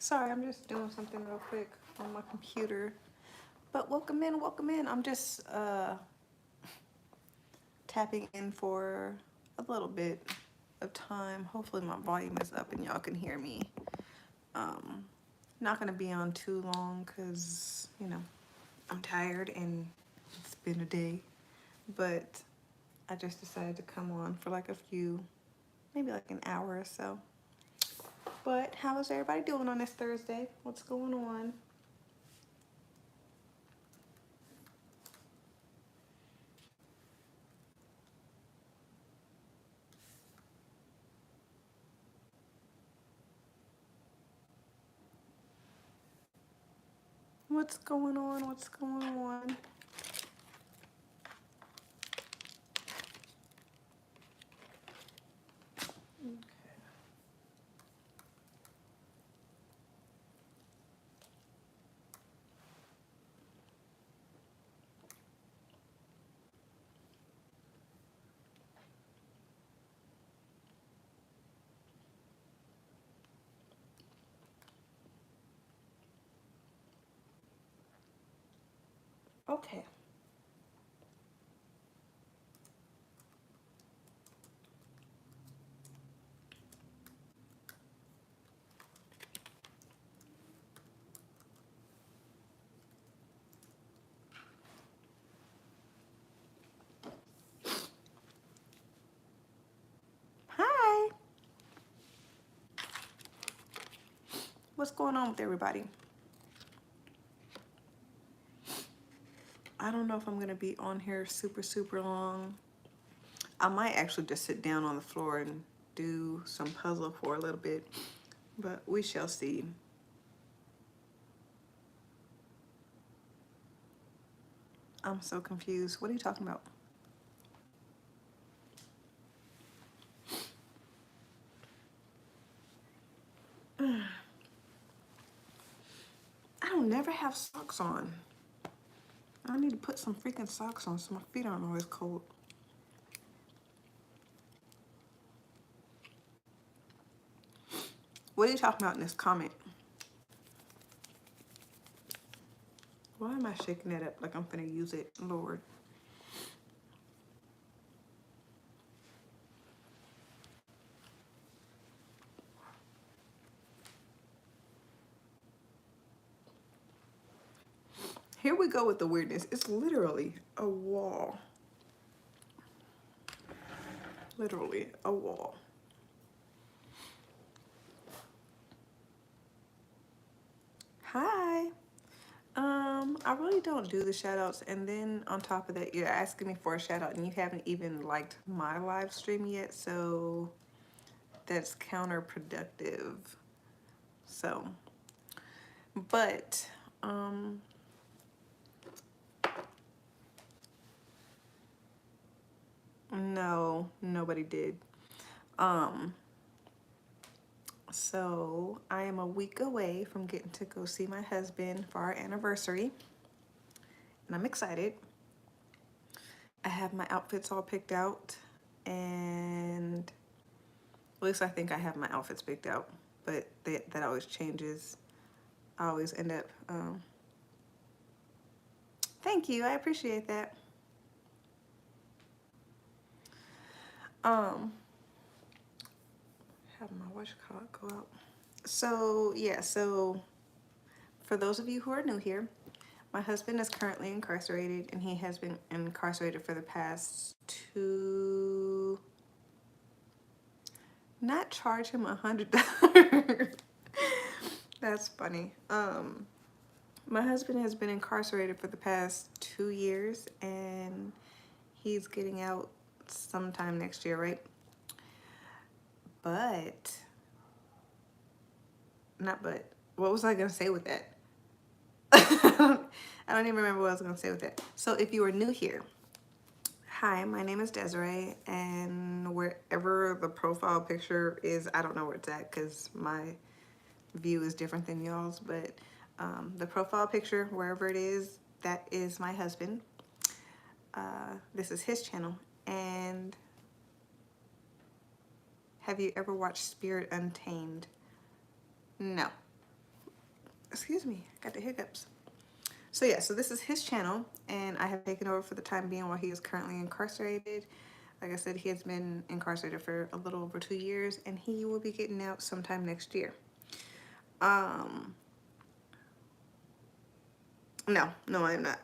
Sorry, I'm just doing something real quick on my computer. But welcome in, welcome in. I'm just tapping in for a little bit of time. Hopefully my volume is up and y'all can hear me. Um, Not gonna be on too long because, I'm tired and it's been a day. But I just decided to come on for like a few, maybe like an hour or so. But how is everybody doing on this Thursday? What's going on? What's going on? What's going on? Okay. Hi. What's going on with everybody? I don't know if I'm going to be on here super long. I might actually just sit down on the floor and do some puzzle for a little bit, but we shall see. I'm so confused. What are you talking about? I don't never have socks on. I need to put some freaking socks on so my feet aren't always cold. What are you talking about in this comment? Why am I shaking that up like I'm gonna use it, Lord? Here we go with the weirdness. It's literally a wall. Literally a wall. Hi. I really don't do the shout outs, and then on top of that, you're asking me for a shout out and you haven't even liked my live stream yet, so that's counterproductive. So, but no, nobody did. So I am a week away from getting to go see my husband for our anniversary, and I'm excited. I have my outfits all picked out, and at least I think I have my outfits picked out, but that always changes. I always end up, thank you, I appreciate that. Have my watch clock go out. So yeah, so for those of you who are new here, my husband is currently incarcerated, and he has been incarcerated for the past two. Not charge him $100. That's funny. My husband has been incarcerated for the past 2 years, and he's getting out sometime next year, right? But, not but, what was I gonna say with that? I don't even remember what I was gonna say with that. So if you are new here, hi, my name is Desiree, and wherever the profile picture is, I don't know where it's at because my view is different than y'all's, but the profile picture, wherever it is, that is my husband. This is his channel. And have you ever watched Spirit Untamed? No. Excuse me, got the hiccups. So yeah, so this is his channel, and I have taken over for the time being while he is currently incarcerated. Like I said, he has been incarcerated for a little over 2 years, and he will be getting out sometime next year. No, I am not.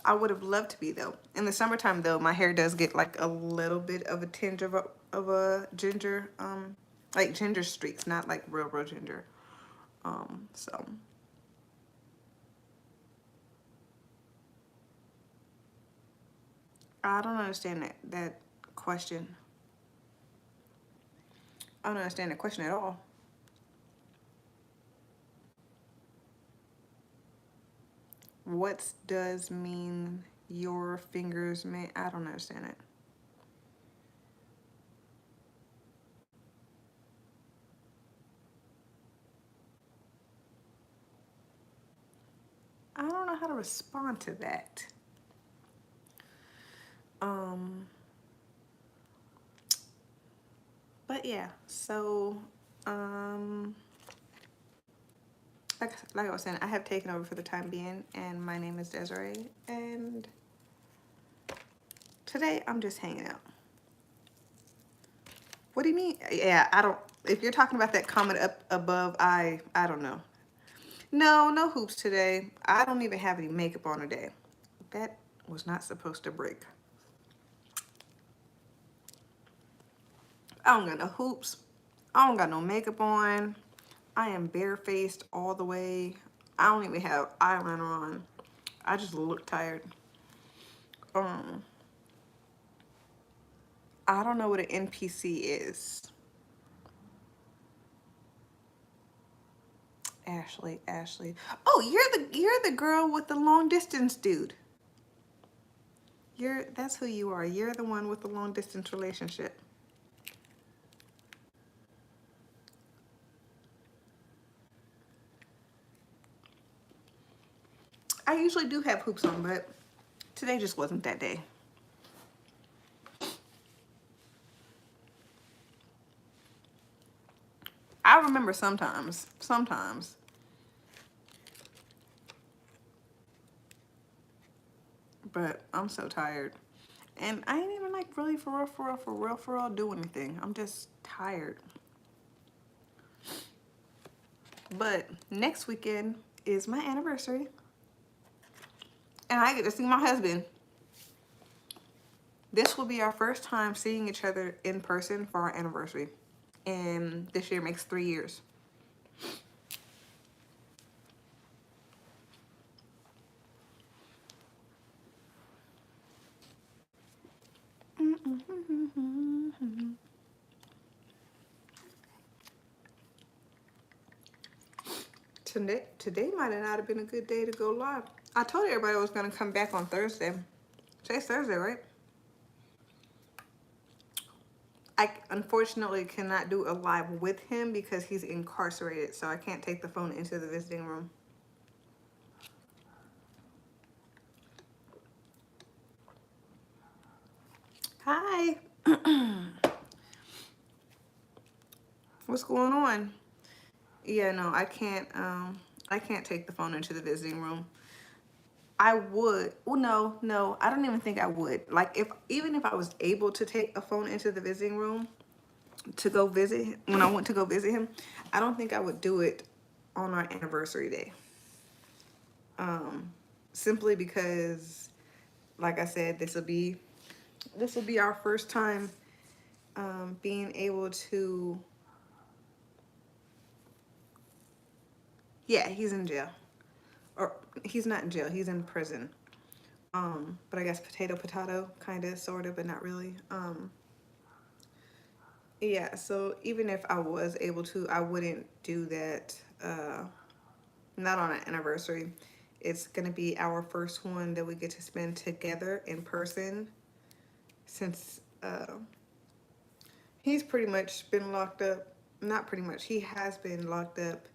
I would have loved to be though. In the summertime though, my hair does get like a little bit of a tinge of a ginger, like ginger streaks, not like real ginger. So I don't understand that question. I don't understand the question at all. What does mean your fingers may? I don't understand it. I don't know how to respond to that. Um, but yeah, so like I was saying, I have taken over for the time being, and my name is Desiree, and today I'm just hanging out. What do you mean? Yeah, I don't. If you're talking about that comment up above, I don't know. No hoops today. I don't even have any makeup on today. That was not supposed to break. I don't got no hoops. I don't got no makeup on. I am barefaced all the way. I don't even have eyeliner on. I just look tired. Um, I don't know what an NPC is. Ashley. Oh, you're the girl with the long distance dude. That's who you are. You're the one with the long distance relationship. I usually do have hoops on, but today just wasn't that day. I remember sometimes, but I'm so tired. And I ain't even like really for real do anything. I'm just tired. But next weekend is my anniversary. And I get to see my husband. This will be our first time seeing each other in person for our anniversary. And this year makes 3 years. Today might not have been a good day to go live. I told everybody I was going to come back on Thursday. Today's Thursday, right? I unfortunately cannot do a live with him because he's incarcerated, so I can't take the phone into the visiting room. Hi. What's going on? Yeah, no, I can't take the phone into the visiting room. I would. Well, no, I don't even think I would. Like even if I was able to take a phone into the visiting room to go visit when I went to go visit him, I don't think I would do it on our anniversary day. Simply because, like I said, this will be our first time being able to. Yeah, he's in jail, or he's not in jail. He's in prison. But I guess potato, kind of, sort of, but not really. Yeah, so even if I was able to, I wouldn't do that, not on an anniversary. It's gonna be our first one that we get to spend together in person since he's pretty much been locked up. Not pretty much, he has been locked up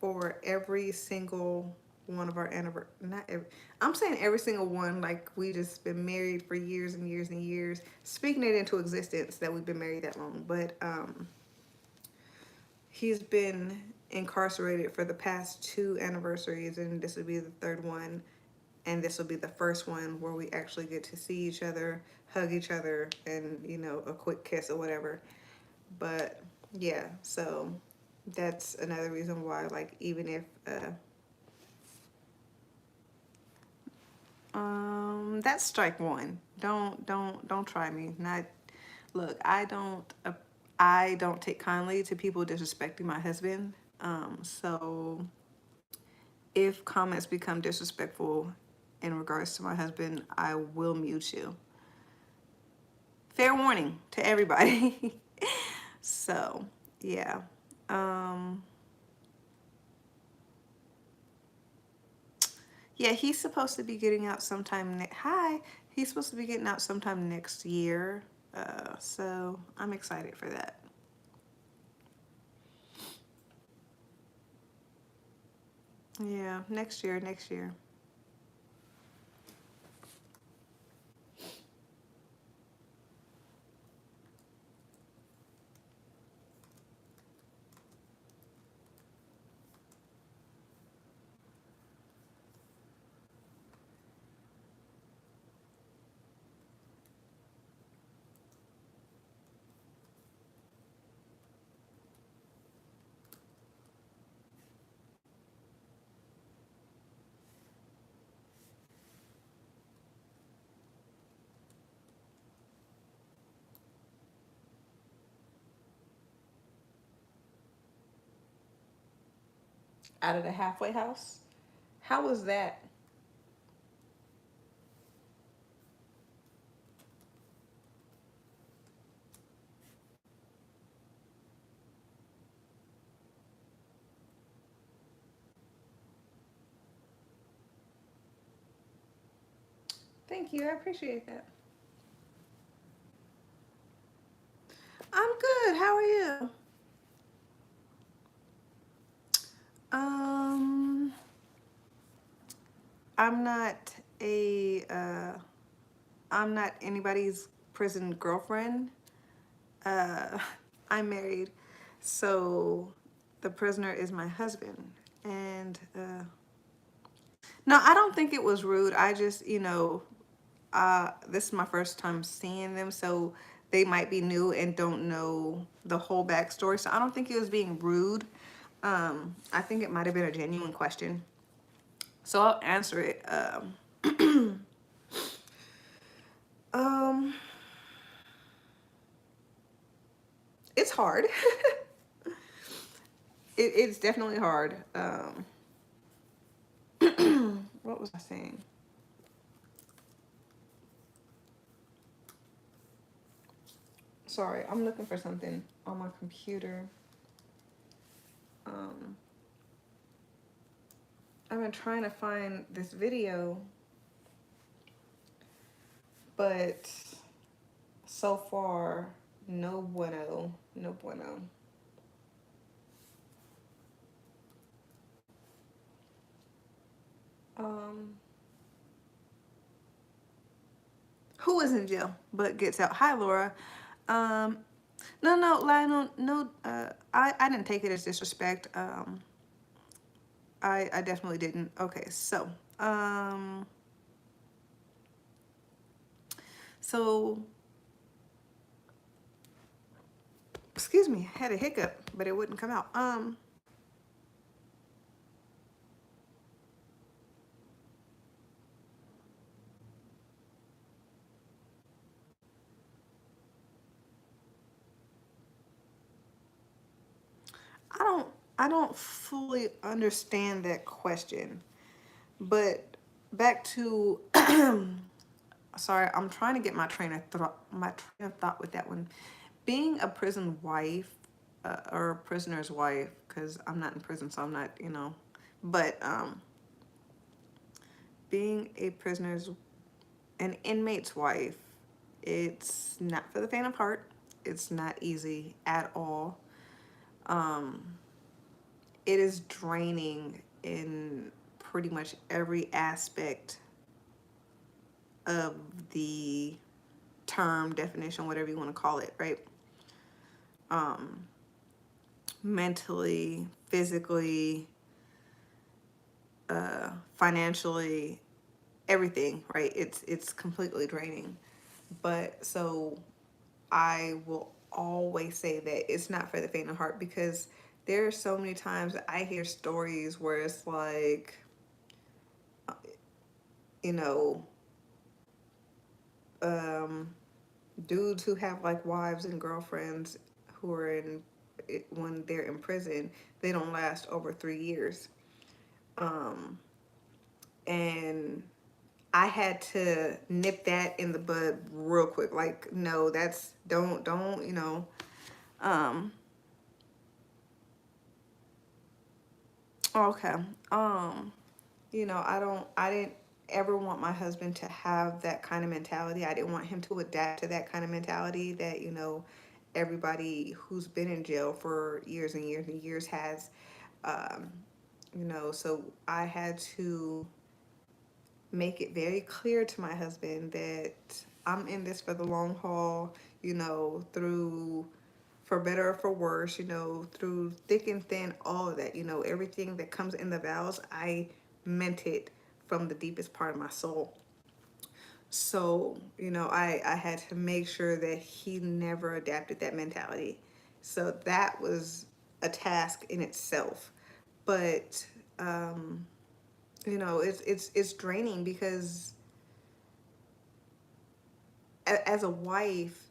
for every single one of our anniversary. Not every, I'm saying every single one, like we just been married for years and years and years, speaking it into existence that we've been married that long. But he's been incarcerated for the past 2 anniversaries, and this will be the third one. And this will be the first one where we actually get to see each other, hug each other, and, you know, a quick kiss or whatever. But yeah, so that's another reason why, like, even if that's strike one. Don't try me. Not look, I don't take kindly to people disrespecting my husband. So if comments become disrespectful in regards to my husband, I will mute you. Fair warning to everybody. So, yeah. Um, yeah, he's supposed to be getting out sometime. Hi, he's supposed to be getting out sometime next year. So I'm excited for that. Yeah, next year, next year. Out of the halfway house. How was that? Thank you. I appreciate that. I'm good. How are you? Um, I'm not a I'm not anybody's prison girlfriend. Uh, I'm married, so the prisoner is my husband. And no, I don't think it was rude. I just, this is my first time seeing them, so they might be new and don't know the whole backstory. So I don't think it was being rude. I think it might have been a genuine question. So I'll answer it. Um, it's hard. It's definitely hard. What was I saying? Sorry, I'm looking for something on my computer. Um, I've been trying to find this video, but so far, no bueno, no bueno. Um, who is in jail but gets out? Hi, Laura. Um, no, Lionel, no. I didn't take it as disrespect. I definitely didn't. Okay, um, so excuse me, I had a hiccup, but it wouldn't come out. I don't I don't fully understand that question. But back to sorry, I'm trying to get my train of thought with that one. Being a prison wife or a prisoner's wife, because I'm not in prison, so I'm not, but being an inmate's wife, it's not for the faint of heart. It's not easy at all. Um, it is draining in pretty much every aspect of the term, definition, whatever you want to call it, right? Um, mentally, physically, financially, everything, right? It's completely draining. But so I will always say that it's not for the faint of heart, because there are so many times that I hear stories where it's like, you know, um, dudes who have like wives and girlfriends who are in when they're in prison, they don't last over 3 years. Um, and I had to nip that in the bud real quick. Like, no, that's don't, um, okay. Um, I didn't ever want my husband to have that kind of mentality. I didn't want him to adapt to that kind of mentality that, everybody who's been in jail for years and years and years has. Um, so I had to make it very clear to my husband that I'm in this for the long haul, through for better or for worse, through thick and thin, all of that, everything that comes in the vows, I meant it from the deepest part of my soul. So, I had to make sure that he never adapted that mentality. So that was a task in itself. But, it's draining because as a wife,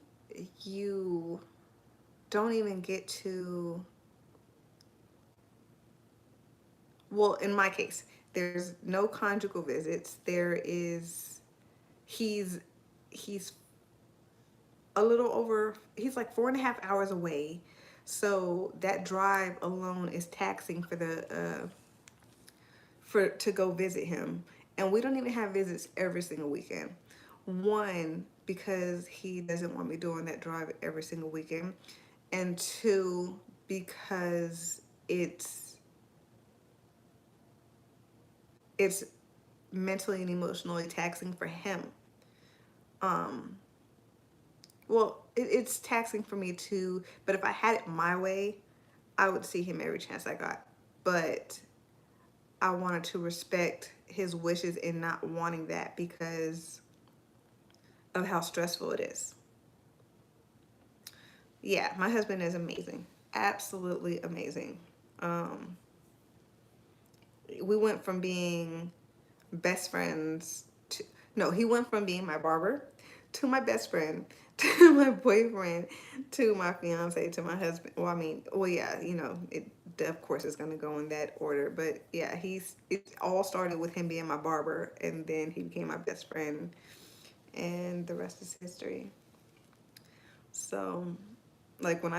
you don't even get to, well, in my case, there's no conjugal visits. He's he's he's like 4.5 hours away. So that drive alone is taxing for to go visit him. And we don't even have visits every single weekend. One, because he doesn't want me doing that drive every single weekend. And two, because it's mentally and emotionally taxing for him. Um, it's taxing for me too, but if I had it my way, I would see him every chance I got. But I wanted to respect his wishes in not wanting that because of how stressful it is. Yeah, my husband is amazing. Absolutely amazing. Um, we went from being best friends to, no, he went from being my barber to my best friend to my boyfriend to my fiance to my husband. Well, I mean, well, yeah, it of course is going to go in that order, but yeah, it all started with him being my barber, and then he became my best friend, and the rest is history. So, like when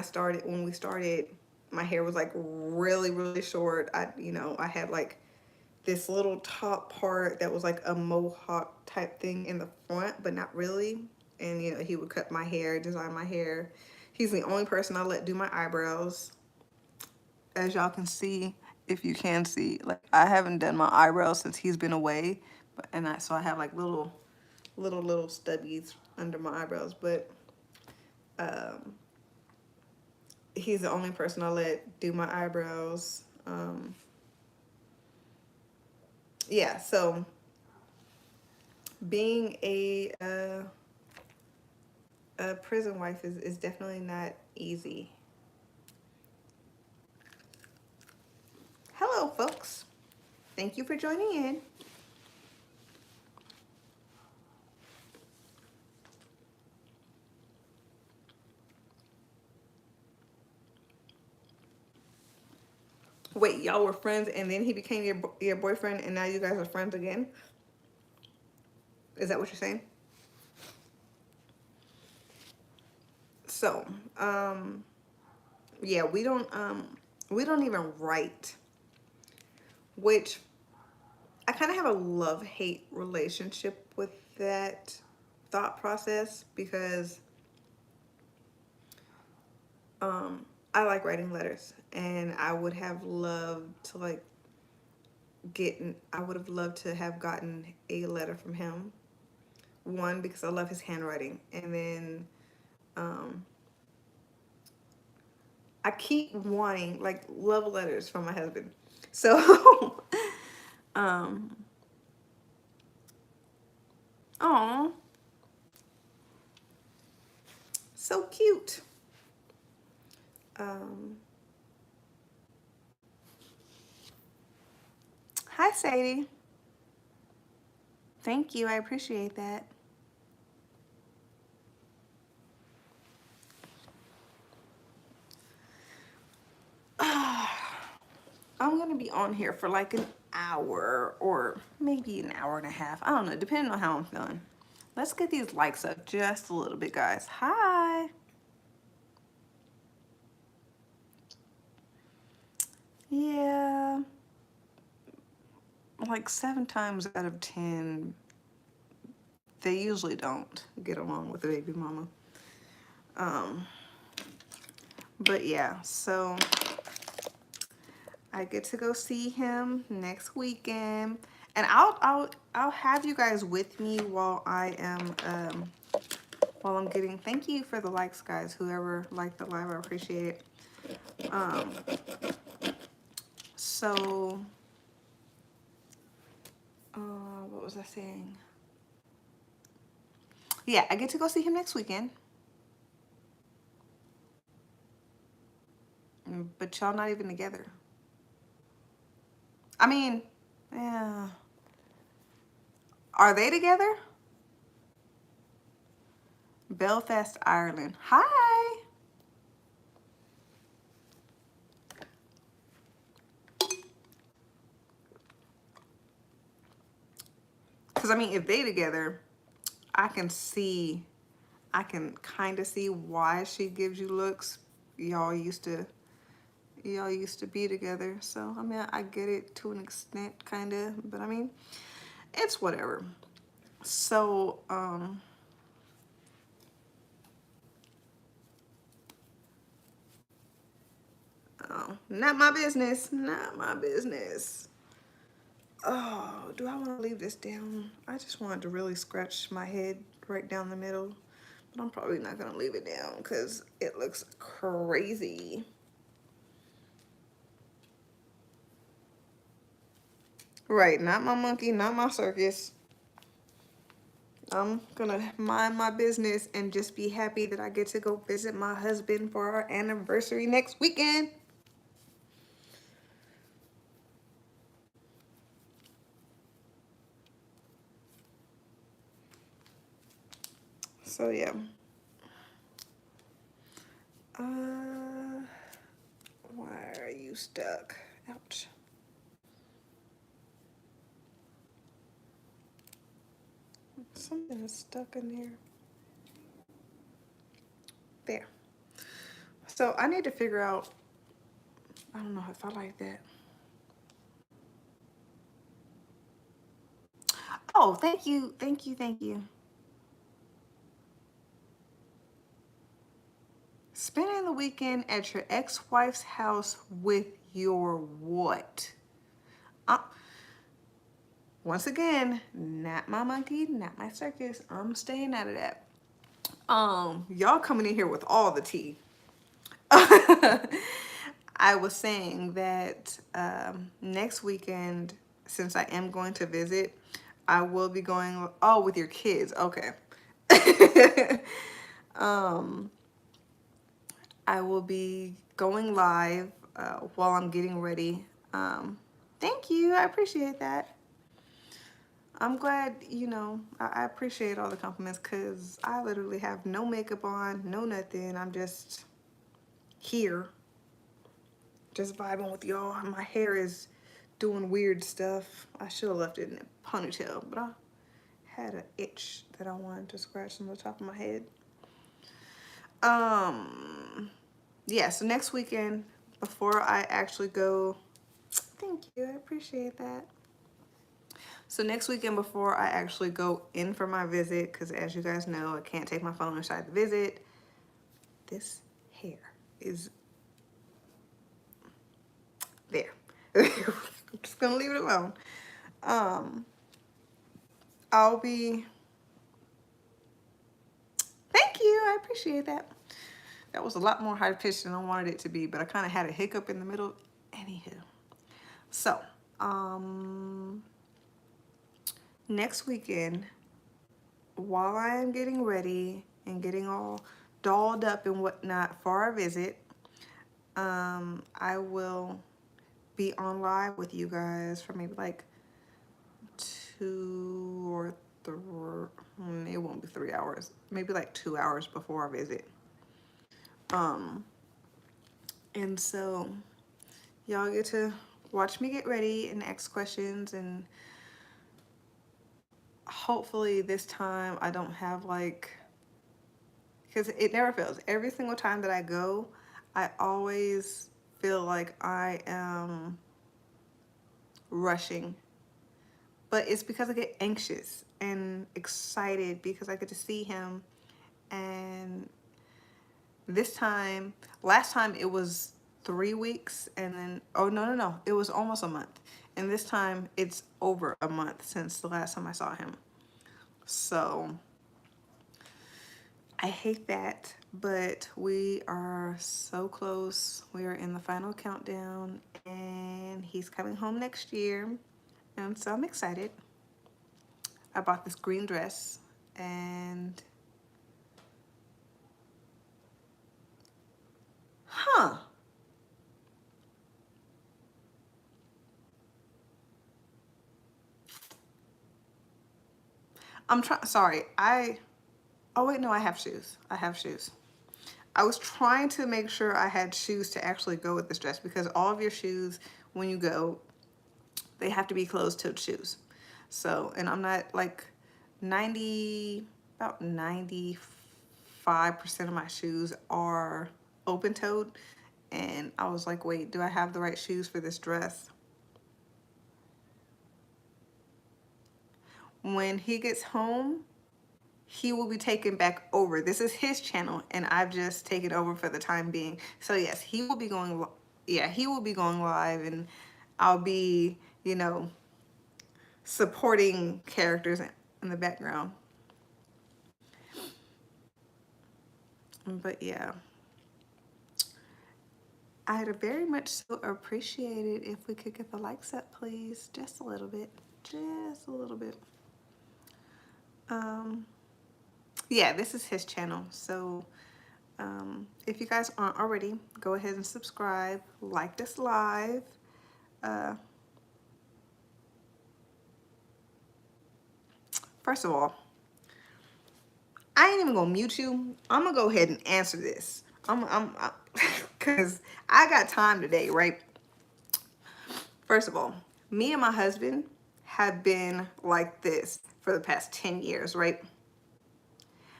we started, my hair was like really, really short. I had like this little top part that was like a mohawk type thing in the front, but not really. And he would cut my hair, design my hair. He's the only person I let do my eyebrows. As y'all can see, if you can see, like I haven't done my eyebrows since he's been away, so I have like little stubbies under my eyebrows. But um, he's the only person I let do my eyebrows. Yeah, so being a prison wife is definitely not easy. Hello, folks. Thank you for joining in. Wait, y'all were friends and then he became your boyfriend and now you guys are friends again? Is that what you're saying? So, yeah, we don't even write, which I kind of have a love-hate relationship with that thought process because I like writing letters and I would have loved to I would have loved to have gotten a letter from him. One, because I love his handwriting, and then um, I keep wanting like love letters from my husband. So, um, oh, so cute. Um, Hi, Sadie. Thank you. I appreciate that. I'm gonna be on here for like an hour or maybe an hour and a half. I don't know, depending on how I'm feeling. Let's get these likes up just a little bit, guys. Hi. Yeah, like 7 times out of 10, they usually don't get along with the baby mama. Um, but yeah, so I get to go see him next weekend, and I'll have you guys with me while I am while I'm getting. Thank you for the likes, guys. Whoever liked the live, I appreciate it. So what was I saying? Yeah, I get to go see him next weekend. But y'all not even together. I mean, yeah. Are they together? Belfast, Ireland. Hi. Because, I mean, if they together, I can see, I can kind of see why she gives you looks. Y'all used to be together. So, I mean, I get it to an extent, kind of. But, I mean, it's whatever. So, oh, not my business. Not my business. Oh, do I want to leave this down? I just wanted to really scratch my head right down the middle. But I'm probably not going to leave it down because it looks crazy. Right, not my monkey, not my circus. I'm going to mind my business and just be happy that I get to go visit my husband for our anniversary next weekend. So, yeah. Why are you stuck? Ouch. Something is stuck in here. There. So I need to figure out, I don't know if I like that. Oh, thank you, thank you, thank you. Spending the weekend at your ex-wife's house with your what? Uh, Once again, not my monkey, not my circus. I'm staying out of that. Y'all coming in here with all the tea. I was saying that next weekend, since I am going to visit, I will be going, oh, with your kids. Okay. um, I will be going live while I'm getting ready. Thank you. I appreciate that. I'm glad, you know, I appreciate all the compliments because I literally have no makeup on, no nothing. I'm just here, just vibing with y'all. My hair is doing weird stuff. I should have left it in a ponytail, but I had an itch that I wanted to scratch on the top of my head. Yeah, so next weekend, before I actually go, thank you, I appreciate that. So next weekend before I actually go in for my visit, because as you guys know, I can't take my phone inside the visit, this hair is there. I'm just gonna leave it alone. I'll be, thank you, I appreciate that. That was a lot more high pitched than I wanted it to be, but I kind of had a hiccup in the middle. Anywho, so next weekend, while I am getting ready and getting all dolled up and whatnot for our visit, I will be on live with you guys for maybe like 2 or 3. It won't be 3 hours. Maybe like 2 hours before our visit. And so y'all get to watch me get ready and ask questions, and hopefully this time I don't have like, because it never fails. Every single time that I go, I always feel like I am rushing. But it's because I get anxious and excited because I get to see him. And this time, last time it was 3 weeks, and then, oh no, it was almost a month. And this time it's over a month since the last time I saw him. So I hate that, but we are so close. We are in the final countdown, and he's coming home next year. And so I'm excited. I bought this green dress, and I'm trying, sorry, oh wait, no, I have shoes. I have shoes. I was trying to make sure I had shoes to actually go with this dress, because all of your shoes, when you go, they have to be closed-toed shoes. So, and I'm not like about 95% of my shoes are open-toed. And I was like, wait, do I have the right shoes for this dress? When he gets home, he will be taken back over. This is his channel, and I've just taken over for the time being. So yes, he will be going, yeah, he will be going live, and I'll be, you know, supporting characters in the background. But yeah, I'd very much so appreciate it if we could get the likes up, please. Just a little bit. Just a little bit. Yeah, this is his channel. So if you guys aren't already, go ahead and subscribe. Like this live. First of all, I ain't even gonna mute you. I'm gonna go ahead and answer this. Cause I got time today, right? First of all, me and my husband have been like this for the past 10 years, right?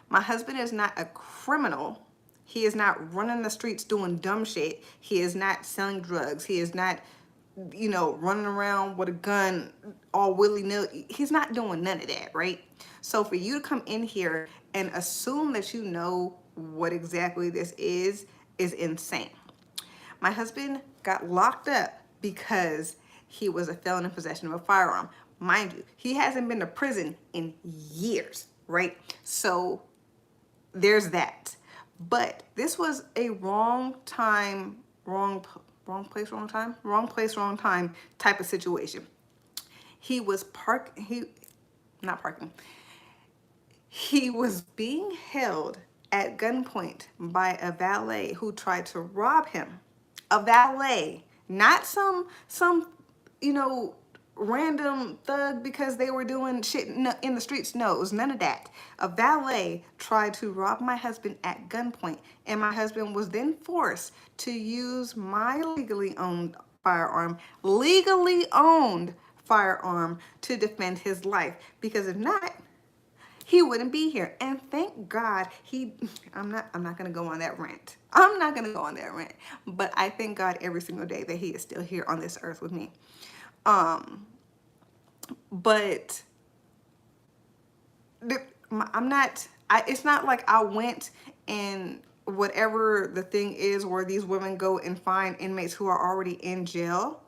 My husband is not a criminal. He is not running the streets doing dumb shit. He is not selling drugs. He is not, you know, running around with a gun all willy-nilly. He's not doing none of that, right? So for you to come in here and assume that you know what exactly this is insane. My husband got locked up because he was a felon in possession of a firearm. Mind you, he hasn't been to prison in years, right? So there's that. But this was a wrong time, wrong place, wrong time type of situation. He was not parking. He was being held at gunpoint by a valet who tried to rob him. A valet, not some you know, random thug because they were doing shit in the streets. No, it was none of that. A valet tried to rob my husband at gunpoint, and my husband was then forced to use my legally owned firearm to defend his life, because if not, he wouldn't be here. And thank God I'm not gonna go on that rant. I'm not gonna go on that rant. But I thank God every single day that he is still here on this earth with me. But it's not like I went and whatever the thing is where these women go and find inmates who are already in jail.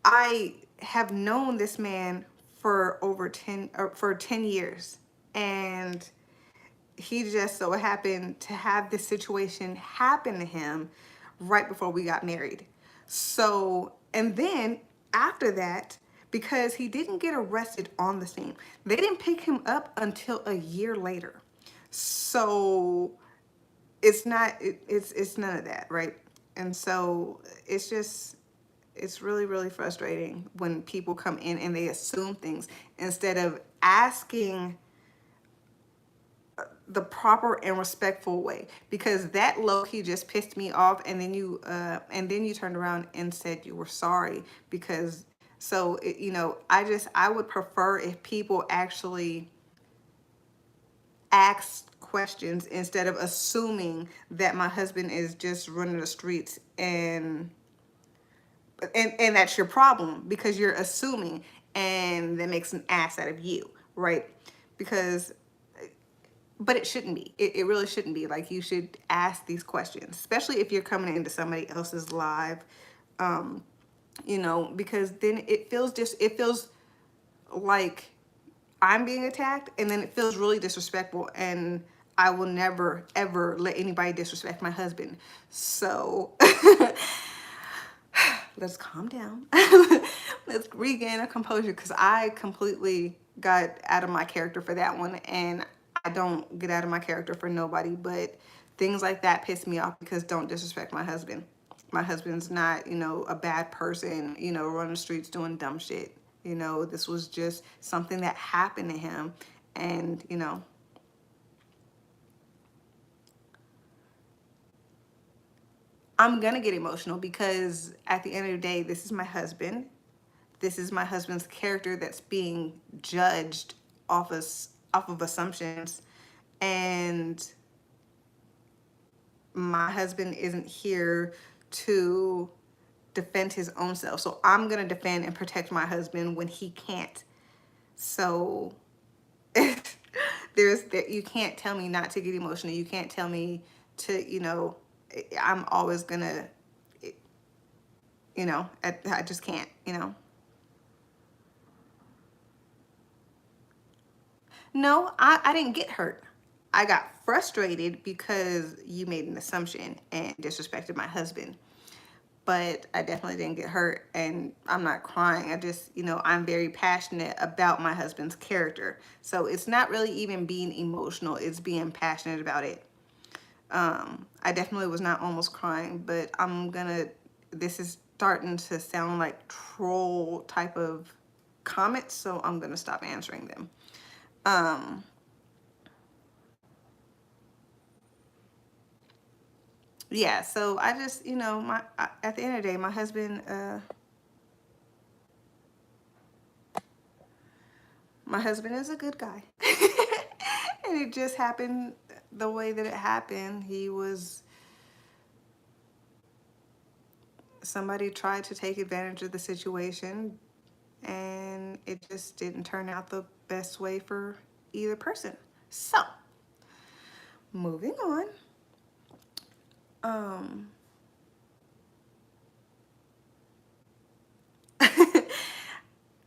I have known this man for over 10 years, and he just so happened to have this situation happen to him right before we got married. So, and then after that, because he didn't get arrested on the scene, they didn't pick him up until a year later. So it's not, it's none of that, right? And so it's just, it's really, really frustrating when people come in and they assume things instead of asking the proper and respectful way, because that low key just pissed me off. And then you turned around and said you were sorry. Because so it, you know, I would prefer if people actually ask questions instead of assuming that my husband is just running the streets, and that's your problem because you're assuming, and that makes an ass out of you, right? Because, but it shouldn't be. It really shouldn't be. Like, you should ask these questions, especially if you're coming into somebody else's live, you know, because then it feels like I'm being attacked, and then it feels really disrespectful, and I will never ever let anybody disrespect my husband. So let's calm down. Let's regain our composure, because I completely got out of my character for that one, and I don't get out of my character for nobody. But things like that piss me off, because don't disrespect my husband. My husband's not, you know, a bad person, you know, running the streets doing dumb shit. You know, this was just something that happened to him. And, you know, I'm going to get emotional because at the end of the day, this is my husband. This is my husband's character that's being judged off of assumptions. And my husband isn't here to defend his own self. So I'm going to defend and protect my husband when he can't. So you can't tell me not to get emotional. You can't tell me to, you know, I'm always going to, you know, I just can't, you know. No, I didn't get hurt. I got frustrated because you made an assumption and disrespected my husband. But I definitely didn't get hurt, and I'm not crying. I just, you know, I'm very passionate about my husband's character. So it's not really even being emotional, it's being passionate about it. I definitely was not almost crying, but this is starting to sound like troll type of comments, so I'm gonna stop answering them. Um, yeah, so I just, you know, at the end of the day, my husband is a good guy. And it just happened the way that it happened. Somebody tried to take advantage of the situation, and it just didn't turn out the best way for either person. So, moving on. Um,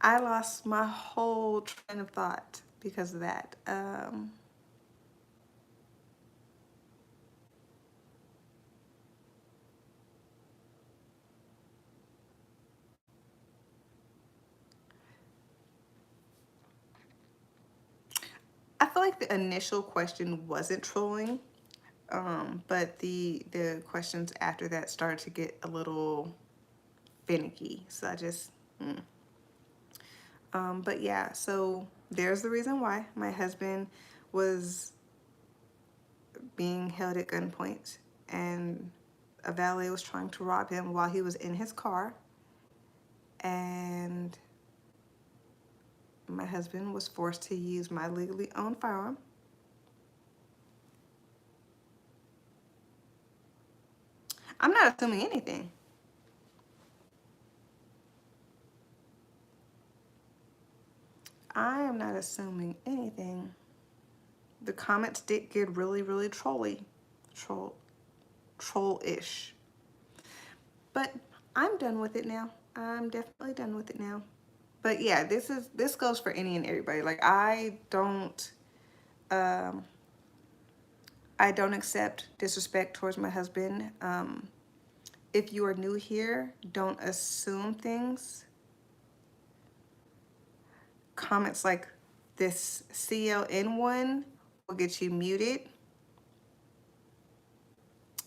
I lost my whole train of thought because of that. I feel like the initial question wasn't trolling, but the questions after that started to get a little finicky. So I just, but yeah. So there's the reason why my husband was being held at gunpoint, and a valet was trying to rob him while he was in his car, and my husband was forced to use my legally owned firearm. I'm not assuming anything. I am not assuming anything. The comments did get really, really troll-ish. But I'm done with it now. I'm definitely done with it now. But yeah, this goes for any and everybody. Like, I don't, um, I don't accept disrespect towards my husband. If you are new here, don't assume things. Comments like this CLN one will get you muted.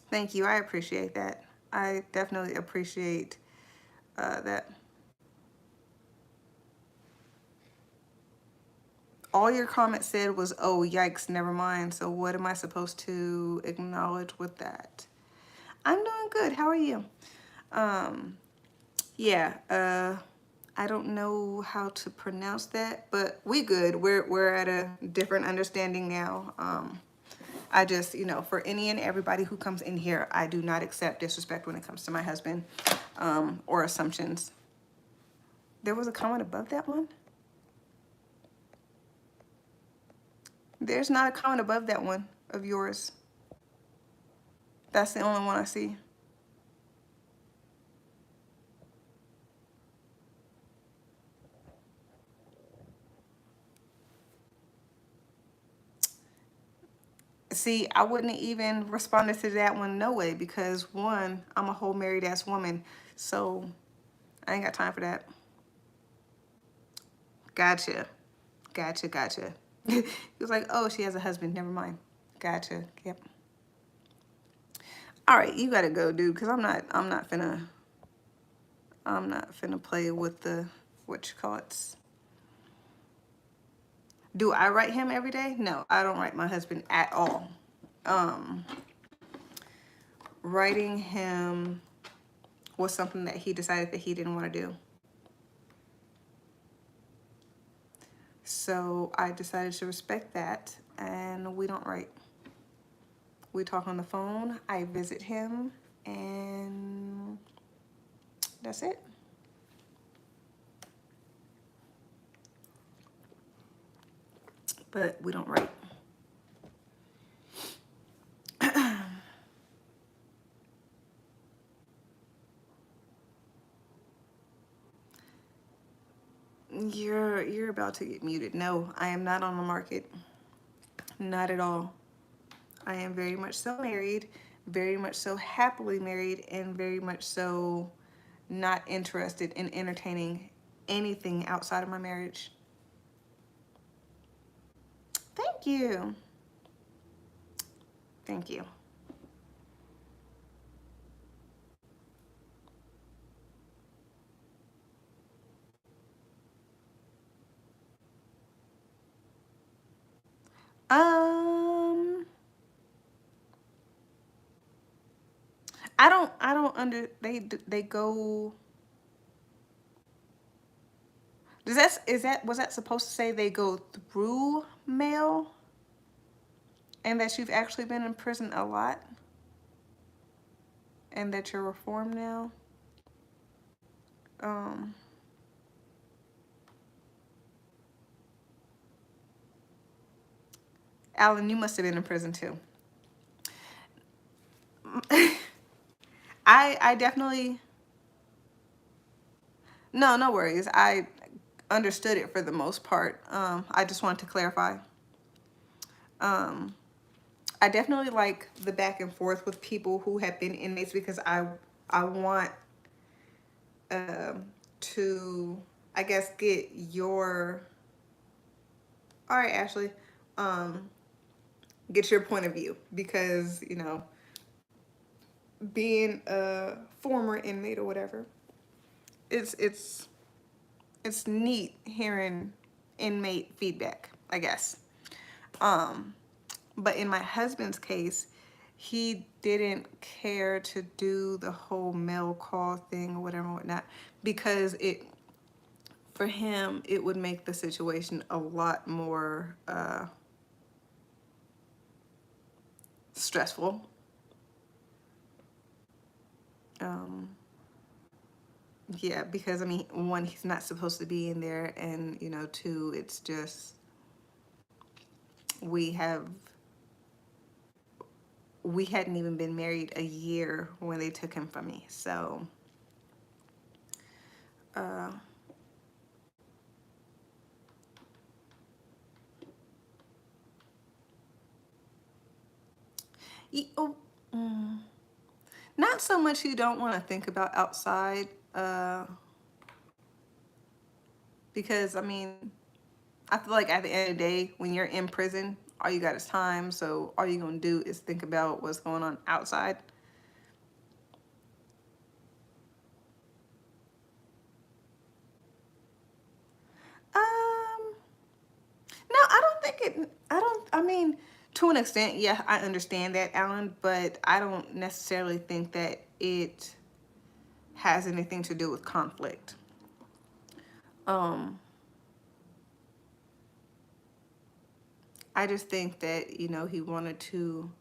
Thank you. I appreciate that. I definitely appreciate that. All your comment said was, oh, yikes, never mind. So what am I supposed to acknowledge with that? I'm doing good. How are you? Yeah, I don't know how to pronounce that, but we good. We're at a different understanding now. I just, you know, for any and everybody who comes in here, I do not accept disrespect when it comes to my husband, or assumptions. There was a comment above that one? There's not a comment above that one of yours. That's the only one I see. See, I wouldn't have even responded to that one no way, because one, I'm a whole married ass woman, so I ain't got time for that. Gotcha. Gotcha, gotcha. He was like, oh, she has a husband. Never mind. Gotcha. Yep. All right, you gotta go, dude, because I'm not finna play with the, what you call it. Do I write him every day? No, I don't write my husband at all. Writing him was something that he decided that he didn't want to do. So I decided to respect that, and we don't write. We talk on the phone, I visit him, and that's it. But we don't write. You're about to get muted. No, I am not on the market. Not at all. I am very much so married, very much so happily married, and very much so not interested in entertaining anything outside of my marriage. Thank you. Thank you. Um, I don't they go. Was that supposed to say they go through mail, and that you've actually been in prison a lot, and that you're reformed now? Um, Alan, you must have been in prison too. I definitely, no worries. I understood it for the most part. I just wanted to clarify. Um, I definitely like the back and forth with people who have been inmates, because I want to, I guess, get your, all right, Ashley, get your point of view, because, you know, being a former inmate or whatever, it's neat hearing inmate feedback, I guess. But in my husband's case, he didn't care to do the whole mail call thing or whatever, whatnot, because for him, it would make the situation a lot more stressful. Yeah, because I mean, one, he's not supposed to be in there, and you know, two, it's just we hadn't even been married a year when they took him from me, so uh, Oh, not so much you don't want to think about outside, because I mean, I feel like at the end of the day, when you're in prison, all you got is time. So all you're gonna do is think about what's going on outside. Um, no, I don't think it. I don't. I mean, to an extent, yeah, I understand that, Alan, but I don't necessarily think that it has anything to do with conflict. Um, I just think that, he wanted to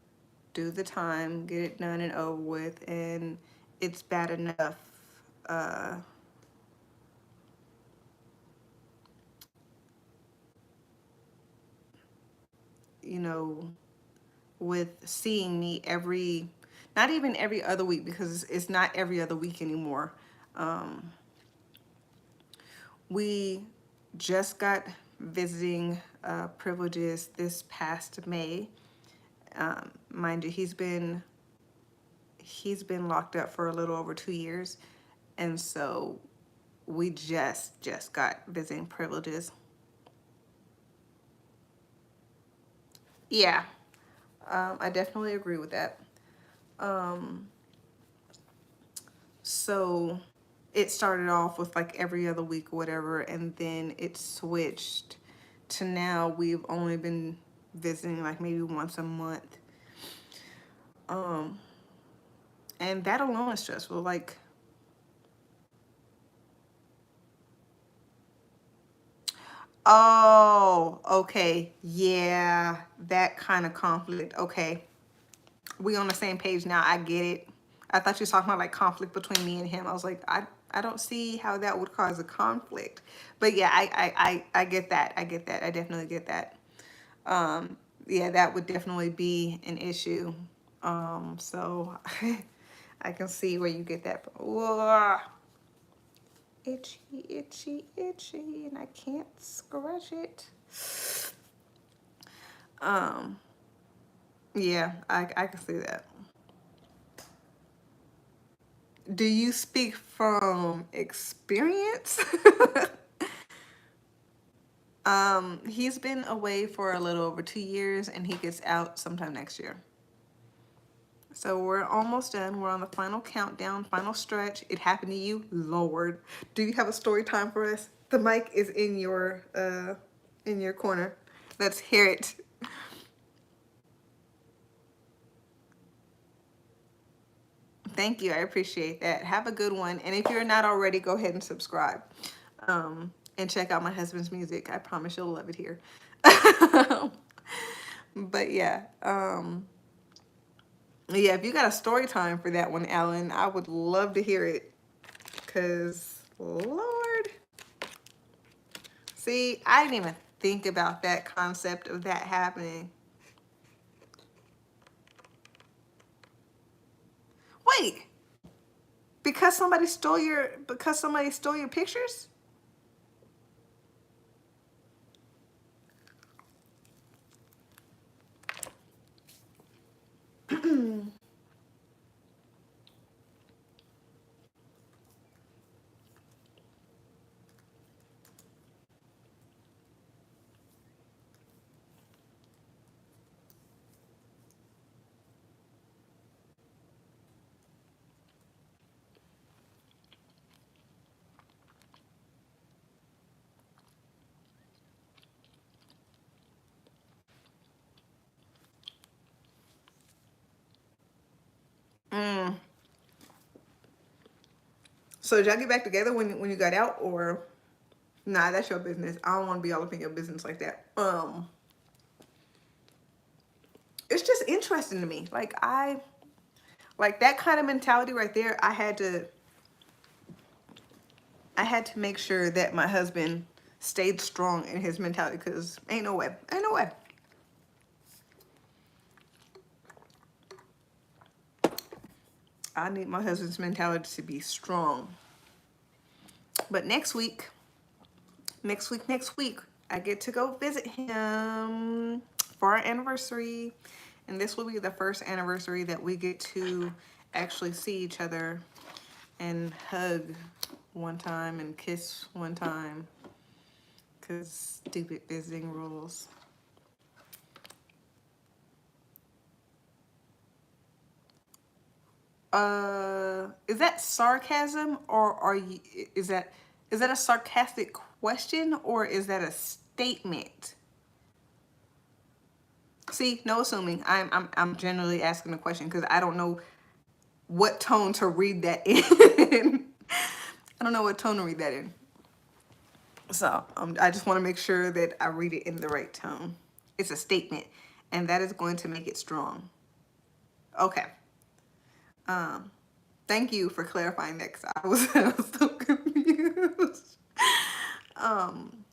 do the time, get it done and over with, and it's bad enough, uh, you know, with seeing me not even every other week, because it's not every other week anymore. Um, we just got visiting privileges this past May. Mind you, he's been locked up for a little over 2 years, and so we just got visiting privileges. Yeah, I definitely agree with that. Um, so it started off with like every other week or whatever, and then it switched to now we've only been visiting like maybe once a month. Um, and that alone is stressful. Like, oh, okay, yeah, that kind of conflict. Okay, we on the same page now. I get it. I thought you were talking about like conflict between me and him. I was like, I don't see how that would cause a conflict. But yeah, I get that. I get that. I definitely get that. Um, yeah, that would definitely be an issue. So I can see where you get that. Ugh, itchy, itchy, itchy, and I can't scratch it. Um, yeah, I can see that. Do you speak from experience? He's been away for a little over 2 years, and he gets out sometime next year. So we're almost done. We're on the final countdown, final stretch. It happened to you, Lord. Do you have a story time for us? The mic is in your corner. Let's hear it. Thank you. I appreciate that. Have a good one. And if you're not already, go ahead and subscribe. And check out my husband's music. I promise you'll love it here. But yeah, yeah, if you got a story time for that one, Alan, I would love to hear it. Cause Lord, see, I didn't even think about that concept of that happening. Wait, because somebody stole your pictures? Mm. So did y'all get back together when you got out, or nah? That's your business. I don't want to be all up in your business like that. It's just interesting to me. Like that kind of mentality right there. I had to make sure that my husband stayed strong in his mentality, because ain't no way. I need my husband's mentality to be strong. But next week, I get to go visit him for our anniversary. And this will be the first anniversary that we get to actually see each other and hug one time and kiss one time. Because stupid visiting rules. Is that sarcasm, or are you, is that a sarcastic question, or is that a statement? See, no assuming. I'm generally asking a question because I don't know what tone to read that in. I don't know what tone to read that in. So I just want to make sure that I read it in the right tone. It's a statement, and that is going to make it strong. Okay. Thank you for clarifying that because I was so confused.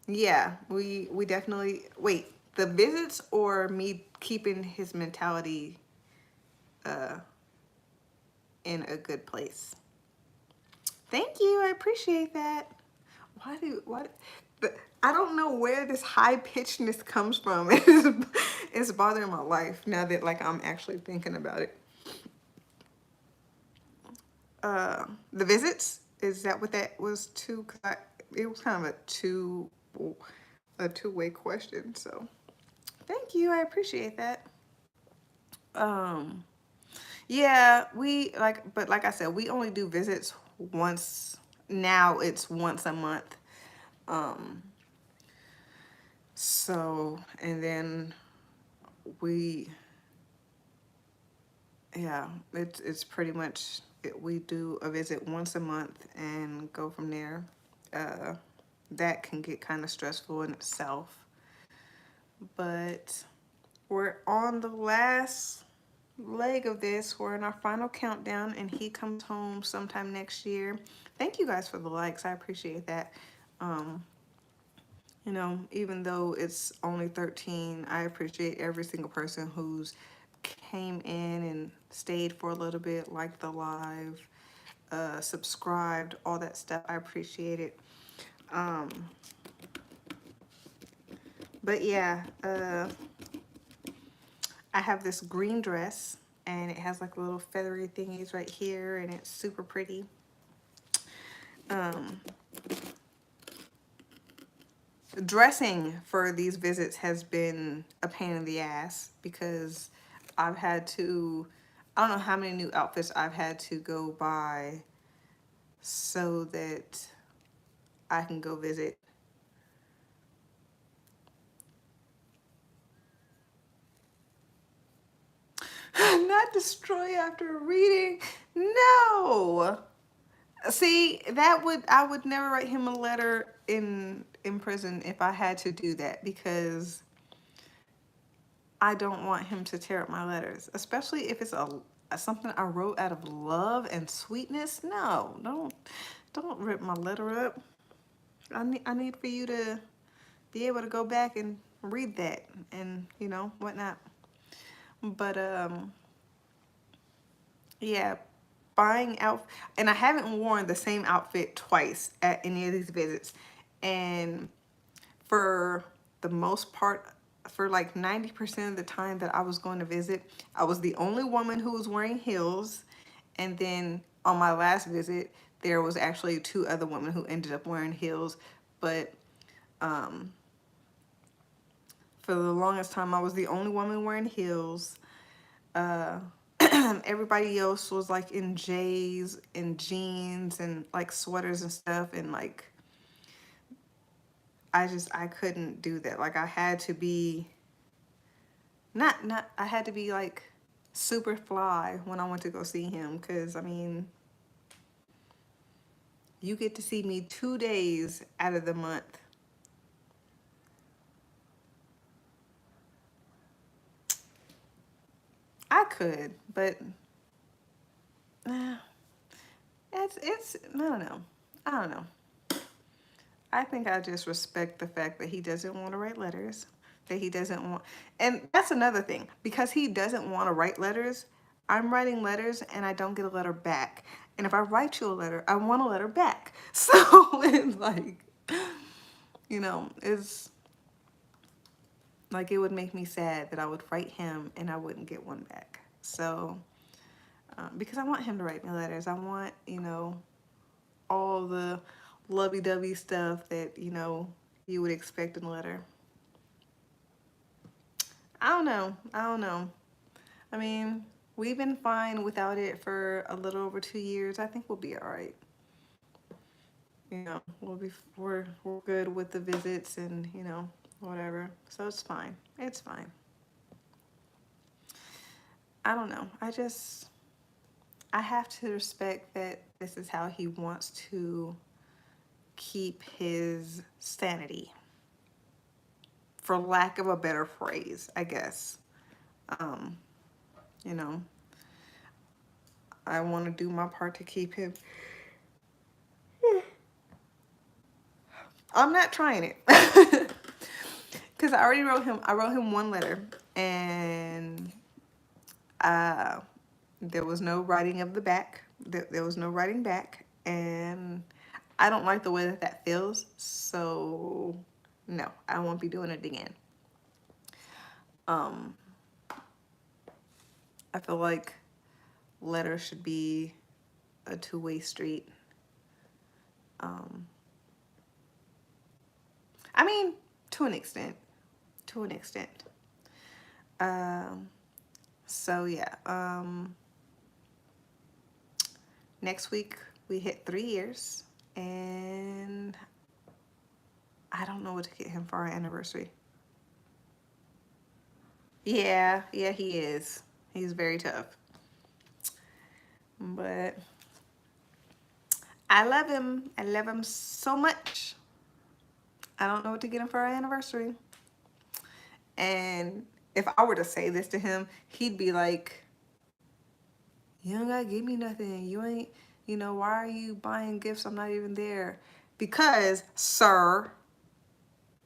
Yeah, we definitely wait. The visits or me keeping his mentality in a good place. Thank you. I appreciate that. Why I don't know where this high pitchedness comes from. It's bothering my life now that like I'm actually thinking about it. The visits, is that what that was too? Cause it was kind of a two-way question. So thank you. I appreciate that. Yeah, but like I said, we only do visits once. Now it's once a month. So, and then we, yeah, it's pretty much, we do a visit once a month and go from there. That can get kind of stressful in itself. But we're on the last leg of this. We're in our final countdown, and he comes home sometime next year. Thank you guys for the likes. I appreciate that. You know, even though it's only 13, I appreciate every single person who's came in and stayed for a little bit, liked the live, subscribed, all that stuff. I appreciate it. But yeah, I have this green dress, and it has like little feathery thingies right here, and it's super pretty. Dressing for these visits has been a pain in the ass because I've had to, I don't know how many new outfits I've had to go buy so that I can go visit. Not destroy after reading. No. See, I would never write him a letter in prison if I had to do that, because I don't want him to tear up my letters, especially if it's something I wrote out of love and sweetness. No, don't rip my letter up. I need for you to be able to go back and read that and, you know, whatnot. But yeah, buying out, and I haven't worn the same outfit twice at any of these visits, and for the most part, for like 90% of the time that I was going to visit, I was the only woman who was wearing heels. And then on my last visit, there was actually two other women who ended up wearing heels. But for the longest time, I was the only woman wearing heels. Everybody else was like in J's and jeans and like sweaters and stuff, and like I couldn't do that. Like I had to be not I had to be like super fly when I went to go see him, because I mean, you get to see me 2 days out of the month. I could, but it's I don't know. I don't know. I think I just respect the fact that he doesn't want to write letters, that he doesn't want, and that's another thing, because he doesn't want to write letters. I'm writing letters and I don't get a letter back. And if I write you a letter, I want a letter back. So it's like, you know, it's Like, it would make me sad that I would write him and I wouldn't get one back. So, because I want him to write me letters. I want, all the lovey-dovey stuff that, you would expect in a letter. I don't know. I don't know. I mean, we've been fine without it for a little over 2 years. I think we'll be all right. We're good with the visits and, whatever. So it's fine. It's fine. I don't know. I have to respect that this is how he wants to keep his sanity, for lack of a better phrase, I guess. Um, you know, I want to do my part to keep him. I'm not trying it. Because I already wrote him one letter, and there was no writing of the back. There was no writing back, and I don't like the way that feels. So no, I won't be doing it again. I feel like letters should be a two-way street. I mean, to an extent. To an extent. So yeah. Next week we hit 3 years, and I don't know what to get him for our anniversary. Yeah, he is. He's very tough. But I love him. I love him so much. I don't know what to get him for our anniversary. And if I were to say this to him, he'd be like, you don't gotta give me nothing. You ain't, why are you buying gifts? I'm not even there. Because, sir,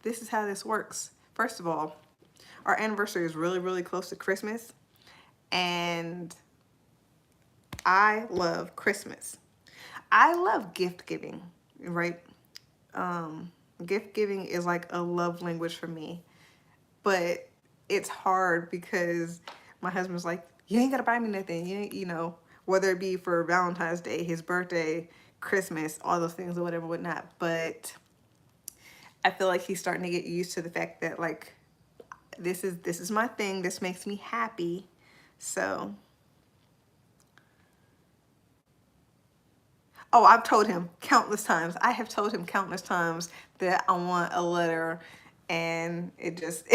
this is how this works. First of all, our anniversary is really, really close to Christmas. And I love Christmas. I love gift giving, right? Gift giving is like a love language for me. But it's hard because my husband's like, you ain't gotta buy me nothing. You ain't, whether it be for Valentine's Day, his birthday, Christmas, all those things or whatever, whatnot. But I feel like he's starting to get used to the fact that, like, this is my thing. This makes me happy. So, oh, I've told him countless times. I have told him countless times that I want a letter, and it just.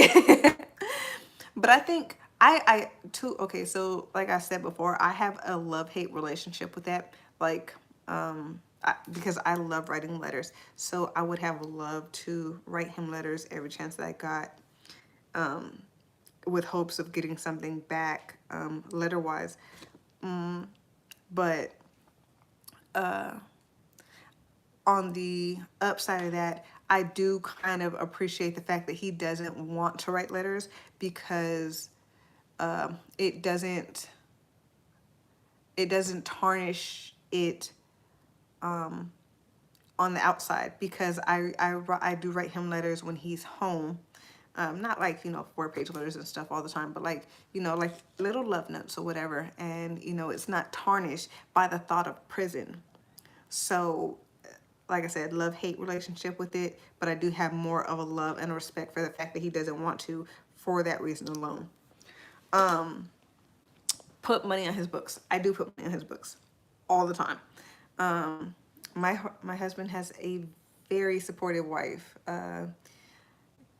But I think okay, so like I said before, I have a love-hate relationship with that. Like, because I love writing letters. So I would have loved to write him letters every chance that I got, with hopes of getting something back, letter-wise. But on the upside of that, I do kind of appreciate the fact that he doesn't want to write letters, because it doesn't tarnish it on the outside, because I do write him letters when he's home. Not like, 4-page letters and stuff all the time, but like, like little love notes or whatever. And, it's not tarnished by the thought of prison. So, like I said, love-hate relationship with it, but I do have more of a love and a respect for the fact that he doesn't want to, for that reason alone. Put money on his books. I do put money on his books all the time. My husband has a very supportive wife.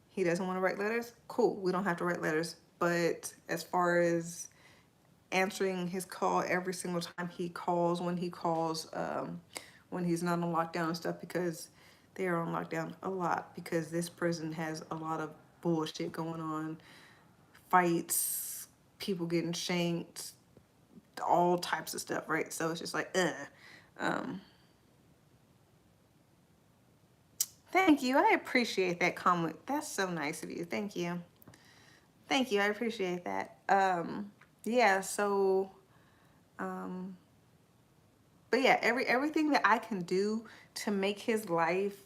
He doesn't want to write letters. Cool. We don't have to write letters. But as far as answering his call every single time he calls, when he calls, when he's not on lockdown and stuff, because they are on lockdown a lot, because this prison has a lot of bullshit going on. Fights, people getting shanked, all types of stuff, right? So it's just like, Thank you. I appreciate that comment. That's so nice of you. Thank you. Thank you. I appreciate that. Yeah, so, but yeah, everything that I can do to make his life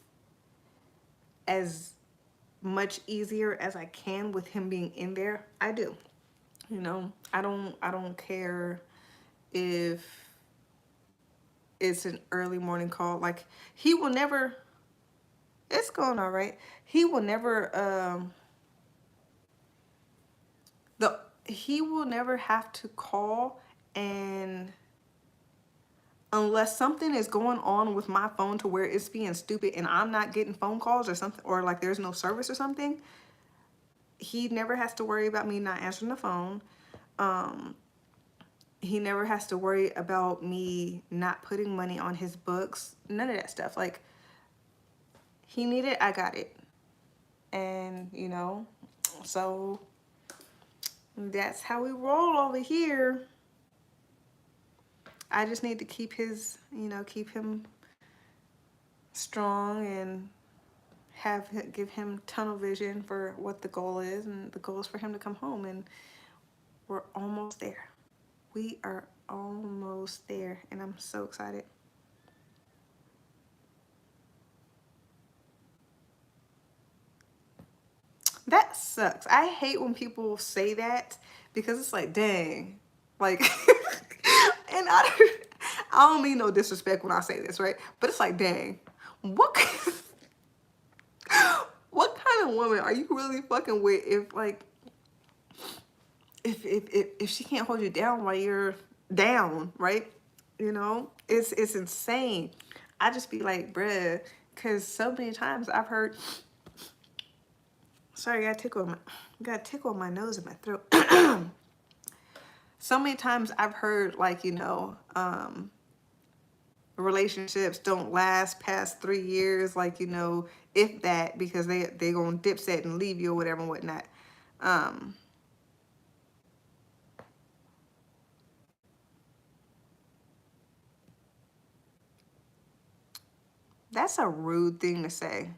as much easier as I can with him being in there. I do. You know, I don't care if it's an early morning call. Like, he will never, it's going all right. He will never he will never have to call, and unless something is going on with my phone to where it's being stupid and I'm not getting phone calls or something, or like there's no service or something, he never has to worry about me not answering the phone. Um, he never has to worry about me not putting money on his books. None of that stuff. Like, he needed it, I got it. And, you know, so that's how we roll over here. I just need to keep his, you know, keep him strong and give him tunnel vision for what the goal is, and the goal is for him to come home, and we're almost there. We are almost there, and I'm so excited. That sucks. I hate when people say that, because it's like, dang, like, and I don't mean no disrespect when I say this, right? But it's like, dang, what what kind of woman are you really fucking with if, like, if she can't hold you down while you're down, right? You know, it's insane. I just be like, bruh, because so many times I've heard, sorry, got a tickle on my nose and my throat. So many times I've heard, like, you know, relationships don't last past 3 years, like, you know, if that, because they gonna dipset and leave you or whatever and whatnot. Um, that's a rude thing to say.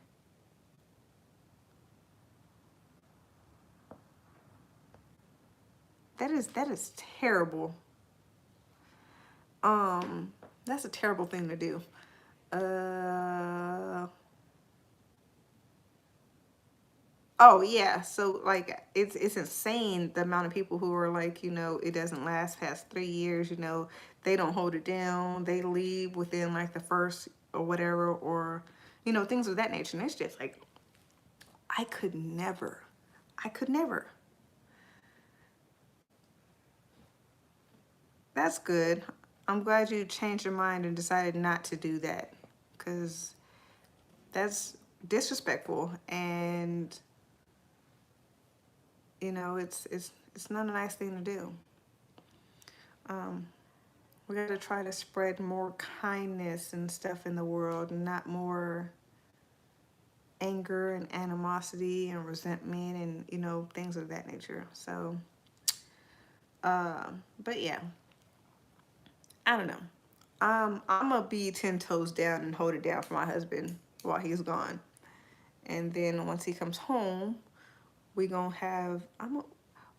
That is terrible. Um, that's a terrible thing to do. Uh, oh yeah. So, like, it's insane the amount of people who are like, you know, it doesn't last past 3 years. You know, they don't hold it down. They leave within like the first or whatever, or, you know, things of that nature. And it's just like, I could never. I could never. That's good. I'm glad you changed your mind and decided not to do that, because that's disrespectful, and, you know, it's not a nice thing to do. Um, we got to try to spread more kindness and stuff in the world, and not more anger and animosity and resentment and, you know, things of that nature. So, but yeah, I don't know. I'm gonna be 10 toes down and hold it down for my husband while he's gone, and then once he comes home, we gonna have.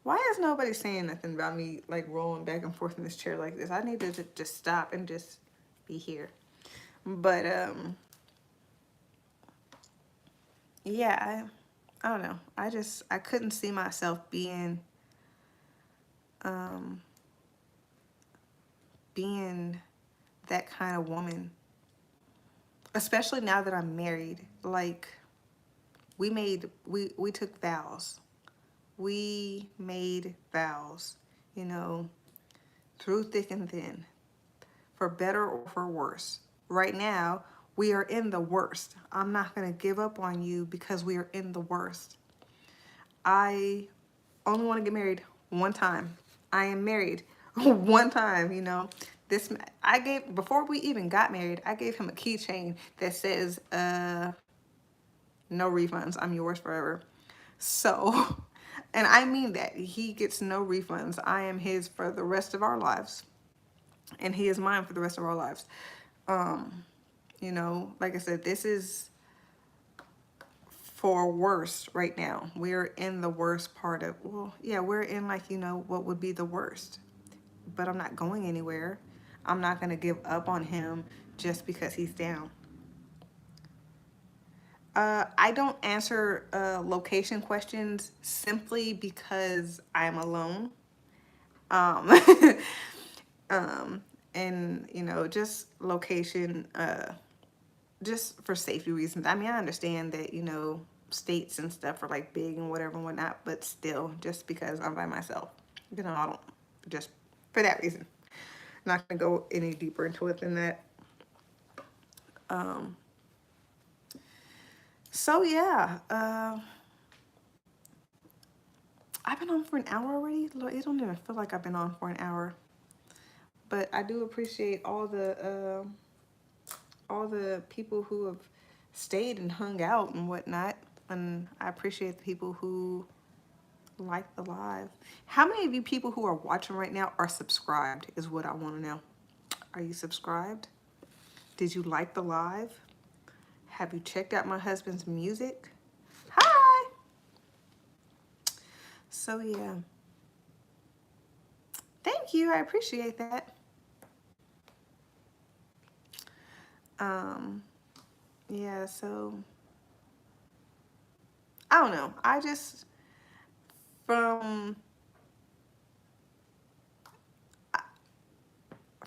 Why is nobody saying nothing about me, like, rolling back and forth in this chair like this? I need to just stop and just be here. But yeah, I don't know. I couldn't see myself um being that kind of woman, especially now that I'm married. Like, we took vows. We made vows, you know, through thick and thin, for better or for worse. Right now, we are in the worst. I'm not going to give up on you because we are in the worst. I only want to get married one time. I am married one time, you know. This I gave before we even got married, I gave him a keychain that says no refunds. I'm yours forever. So, and I mean that. He gets no refunds. I am his for the rest of our lives, and he is mine for the rest of our lives. Um, you know, like I said, this is for worst right now. We're in the worst part of, well, yeah, we're in, like, you know, what would be the worst. But I'm not going anywhere. I'm not going to give up on him just because he's down. I don't answer location questions simply because I'm alone. Um, um, and you know, just location, just for safety reasons. I mean, I understand that, you know, states and stuff are like big and whatever and whatnot, but still, just because I'm by myself, you know, I don't, just for that reason. I'm not gonna go any deeper into it than that. Um, so yeah, I've been on for an hour already. Lord, it don't even feel like I've been on for an hour. But I do appreciate all the people who have stayed and hung out and whatnot. And I appreciate the people who like the live. How many of you people who are watching right now are subscribed is what I want to know. Are you subscribed? Did you like the live? Have you checked out my husband's music? Hi! So yeah. Thank you. I appreciate that. Um, yeah, so I don't know. I just from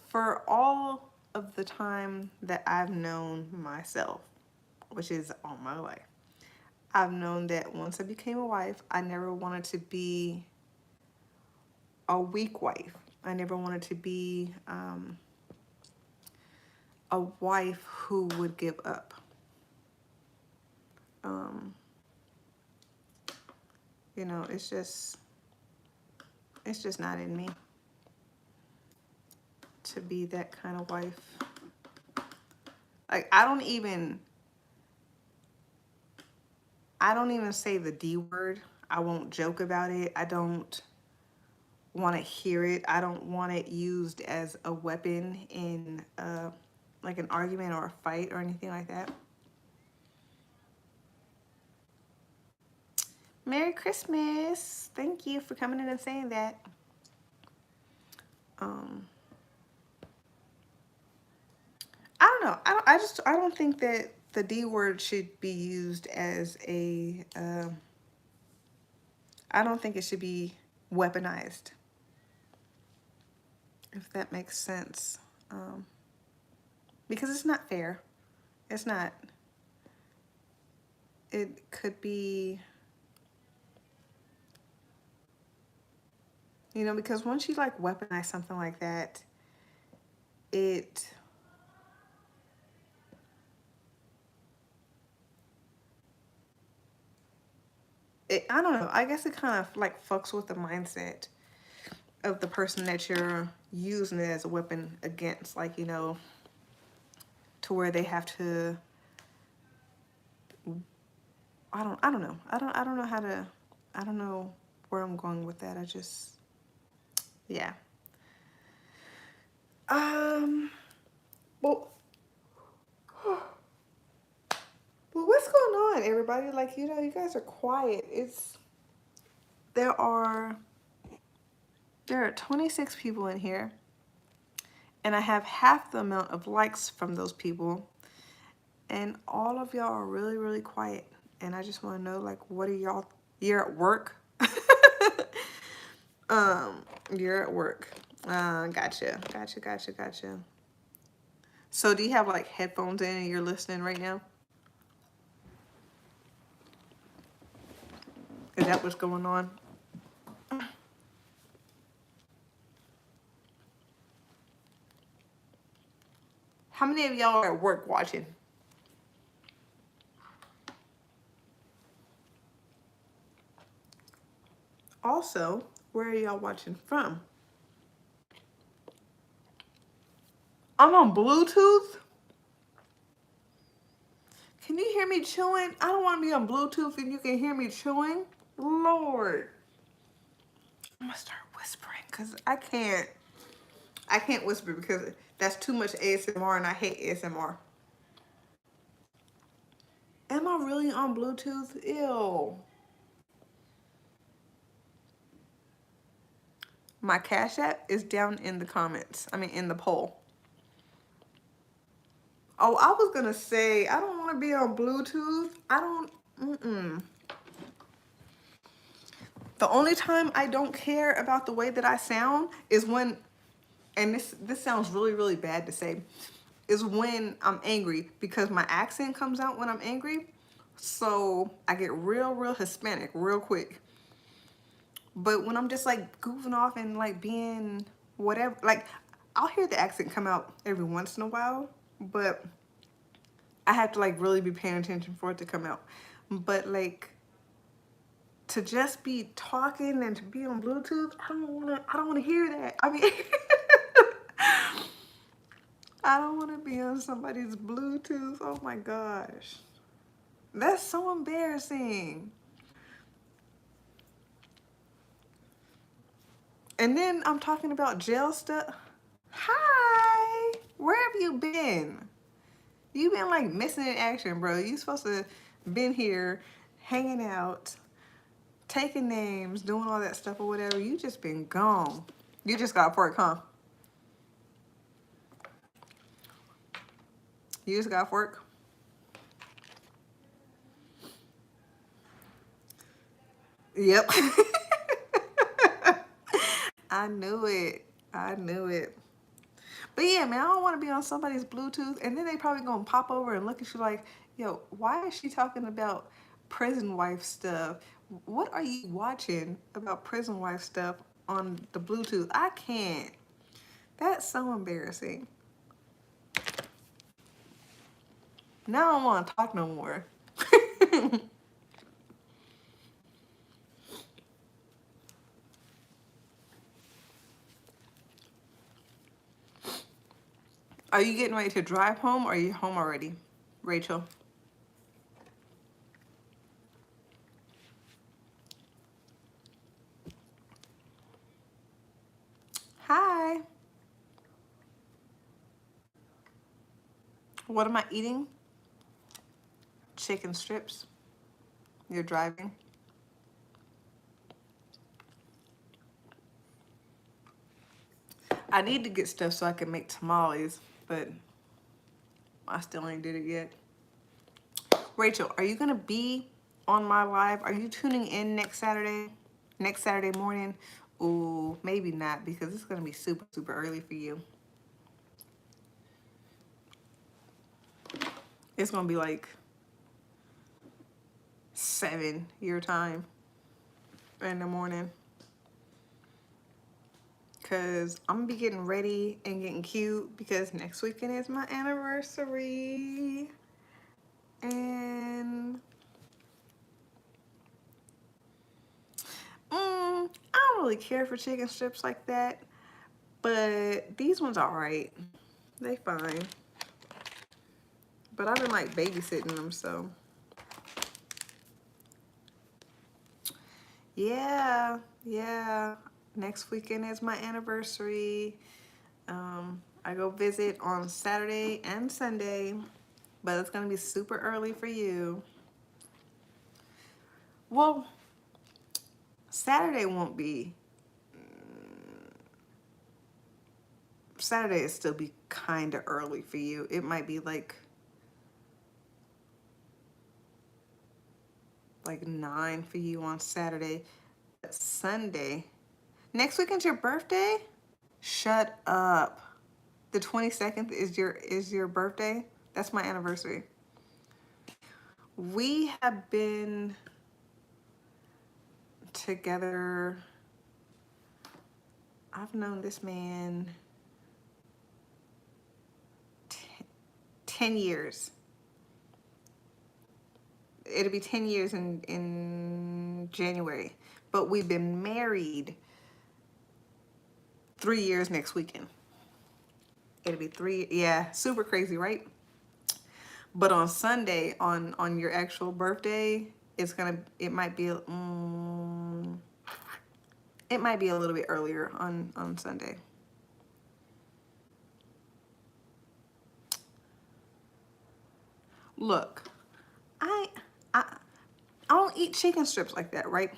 for all of the time that I've known myself, which is all my life, I've known that once I became a wife, I never wanted to be a weak wife. I never wanted to be a wife who would give up. Um, you know, it's just not in me to be that kind of wife. Like I don't even say the D word. I won't joke about it. I don't want to hear it. I don't want it used as a weapon in like an argument or a fight or anything like that. Merry Christmas. Thank you for coming in and saying that. Um, I don't know. I don't think that the D word should be used as a I don't think it should be weaponized, if that makes sense. Because it's not fair. It's not. It could be, you know, because once you like weaponize something like that, it I don't know. I guess it kind of like fucks with the mindset of the person that you're using it as a weapon against. Like, you know, to where they have to. I don't know. I don't know how to. I don't know where I'm going with that. I just, yeah. Well, well, what's going on, everybody? Like, you know, you guys are quiet. There are there are 26 people in here, and I have half the amount of likes from those people, and all of y'all are really, really quiet. And I just want to know, like, what are y'all? You're at work. You're at work. Gotcha. So, do you have like headphones in and you're listening right now? Is that what's going on? How many of y'all are at work watching? Also, where are y'all watching from? I'm on Bluetooth. Can you hear me chewing? I don't want to be on Bluetooth and you can hear me chewing. Lord. I'm gonna start whispering because I can't whisper because that's too much ASMR and I hate ASMR. Am I really on Bluetooth? Ew. My Cash App is down in the comments. I mean, in the poll. Oh, I was gonna say, I don't want to be on Bluetooth. I don't, mm-mm. The only time I don't care about the way that I sound is when, and this sounds really, really bad to say, is when I'm angry, because my accent comes out when I'm angry. So I get real, real Hispanic real quick. But when I'm just like goofing off and like being whatever, like I'll hear the accent come out every once in a while, but I have to like really be paying attention for it to come out. But like to just be talking and to be on Bluetooth, I don't wanna hear that. I mean I don't wanna be on somebody's Bluetooth. Oh my gosh. That's so embarrassing. And then I'm talking about jail stuff. Hi, where have you been? You've been like missing in action, bro. You supposed to been here hanging out, taking names, doing all that stuff or whatever. You just been gone. You just got work, huh? You just got work. Yep. I knew it. I knew it. But yeah, man, I don't want to be on somebody's Bluetooth, and then they probably gonna pop over and look at you like, yo, why is she talking about prison wife stuff? What are you watching about prison wife stuff on the Bluetooth? I can't. That's so embarrassing. Now I don't want to talk no more. Are you getting ready to drive home, or are you home already, Rachel? Hi. What am I eating? Chicken strips. You're driving. I need to get stuff so I can make tamales, but I still ain't did it yet. Rachel, are you gonna be on my live? Are you tuning in next Saturday? Next Saturday morning? Ooh, maybe not, because it's gonna be super, super early for you. It's gonna be like 7 your time in the morning. Cause I'm gonna be getting ready and getting cute because next weekend is my anniversary. And I don't really care for chicken strips like that, but these ones are alright. They fine. But I've been like babysitting them, so yeah, yeah. Next weekend is my anniversary. I go visit on Saturday and Sunday, but it's gonna be super early for you. Well, Saturday won't be. Saturday will still be kind of early for you. It might be like 9 for you on Saturday. But Sunday. Next weekend's your birthday? Shut up. The 22nd is your birthday? That's my anniversary. We have been together. I've known this man 10 years. It'll be 10 years in January. But we've been married 3 years next weekend. It'll be 3, yeah, super crazy, right? But on Sunday, on your actual birthday, it might be it might be a little bit earlier on Sunday. Look, I I I don't eat chicken strips like that, right?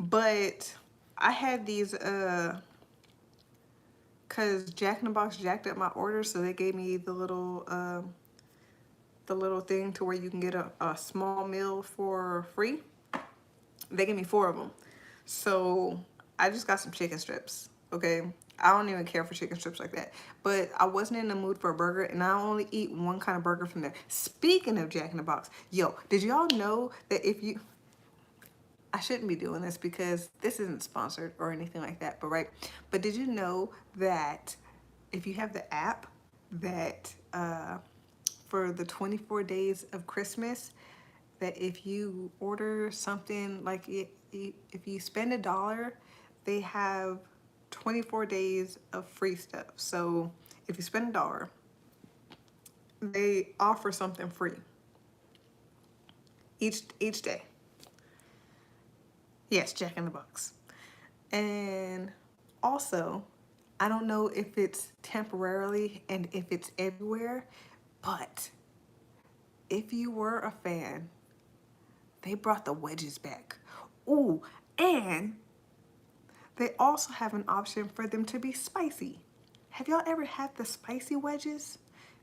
But I had these cause Jack in the Box jacked up my order, so they gave me the little the little thing to where you can get a small meal for free. They gave me 4 of them. So I just got some chicken strips. Okay. I don't even care for chicken strips like that. But I wasn't in the mood for a burger, and I only eat one kind of burger from there. Speaking of Jack in the Box, yo, did y'all know that if you, I shouldn't be doing this because this isn't sponsored or anything like that, but right. But did you know that if you have the app, that for the 24 days of Christmas, that if you order something like if you spend $1, they have 24 days of free stuff. So if you spend $1, they offer something free each day. Yes, Jack in the Box. And also, I don't know if it's temporarily and if it's everywhere, but if you were a fan, they brought the wedges back. Ooh, and they also have an option for them to be spicy. Have y'all ever had the spicy wedges?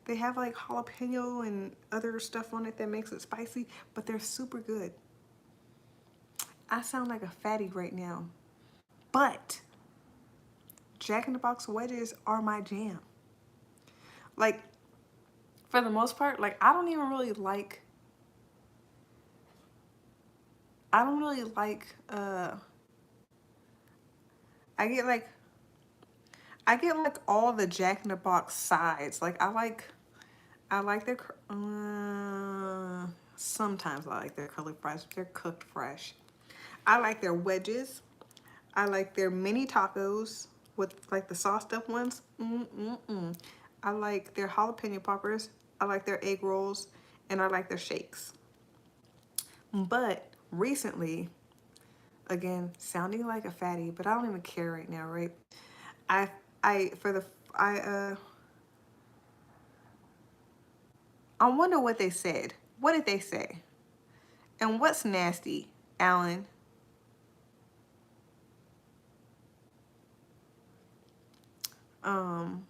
They have like jalapeno and other stuff on it that makes it spicy, but they're super good. I sound like a fatty right now, but Jack in the Box wedges are my jam. Like, for the most part, like I don't really like I get like all the Jack in the Box sides. Like I like their sometimes I like their curly fries if they're cooked fresh. I like their wedges. I like their mini tacos with like the sauced up ones. I like their jalapeno poppers. I like their egg rolls, and I like their shakes. But recently, again, sounding like a fatty, but I don't even care right now, right? I I for the I wonder what they said. What did they say? And what's nasty, Alan? Um,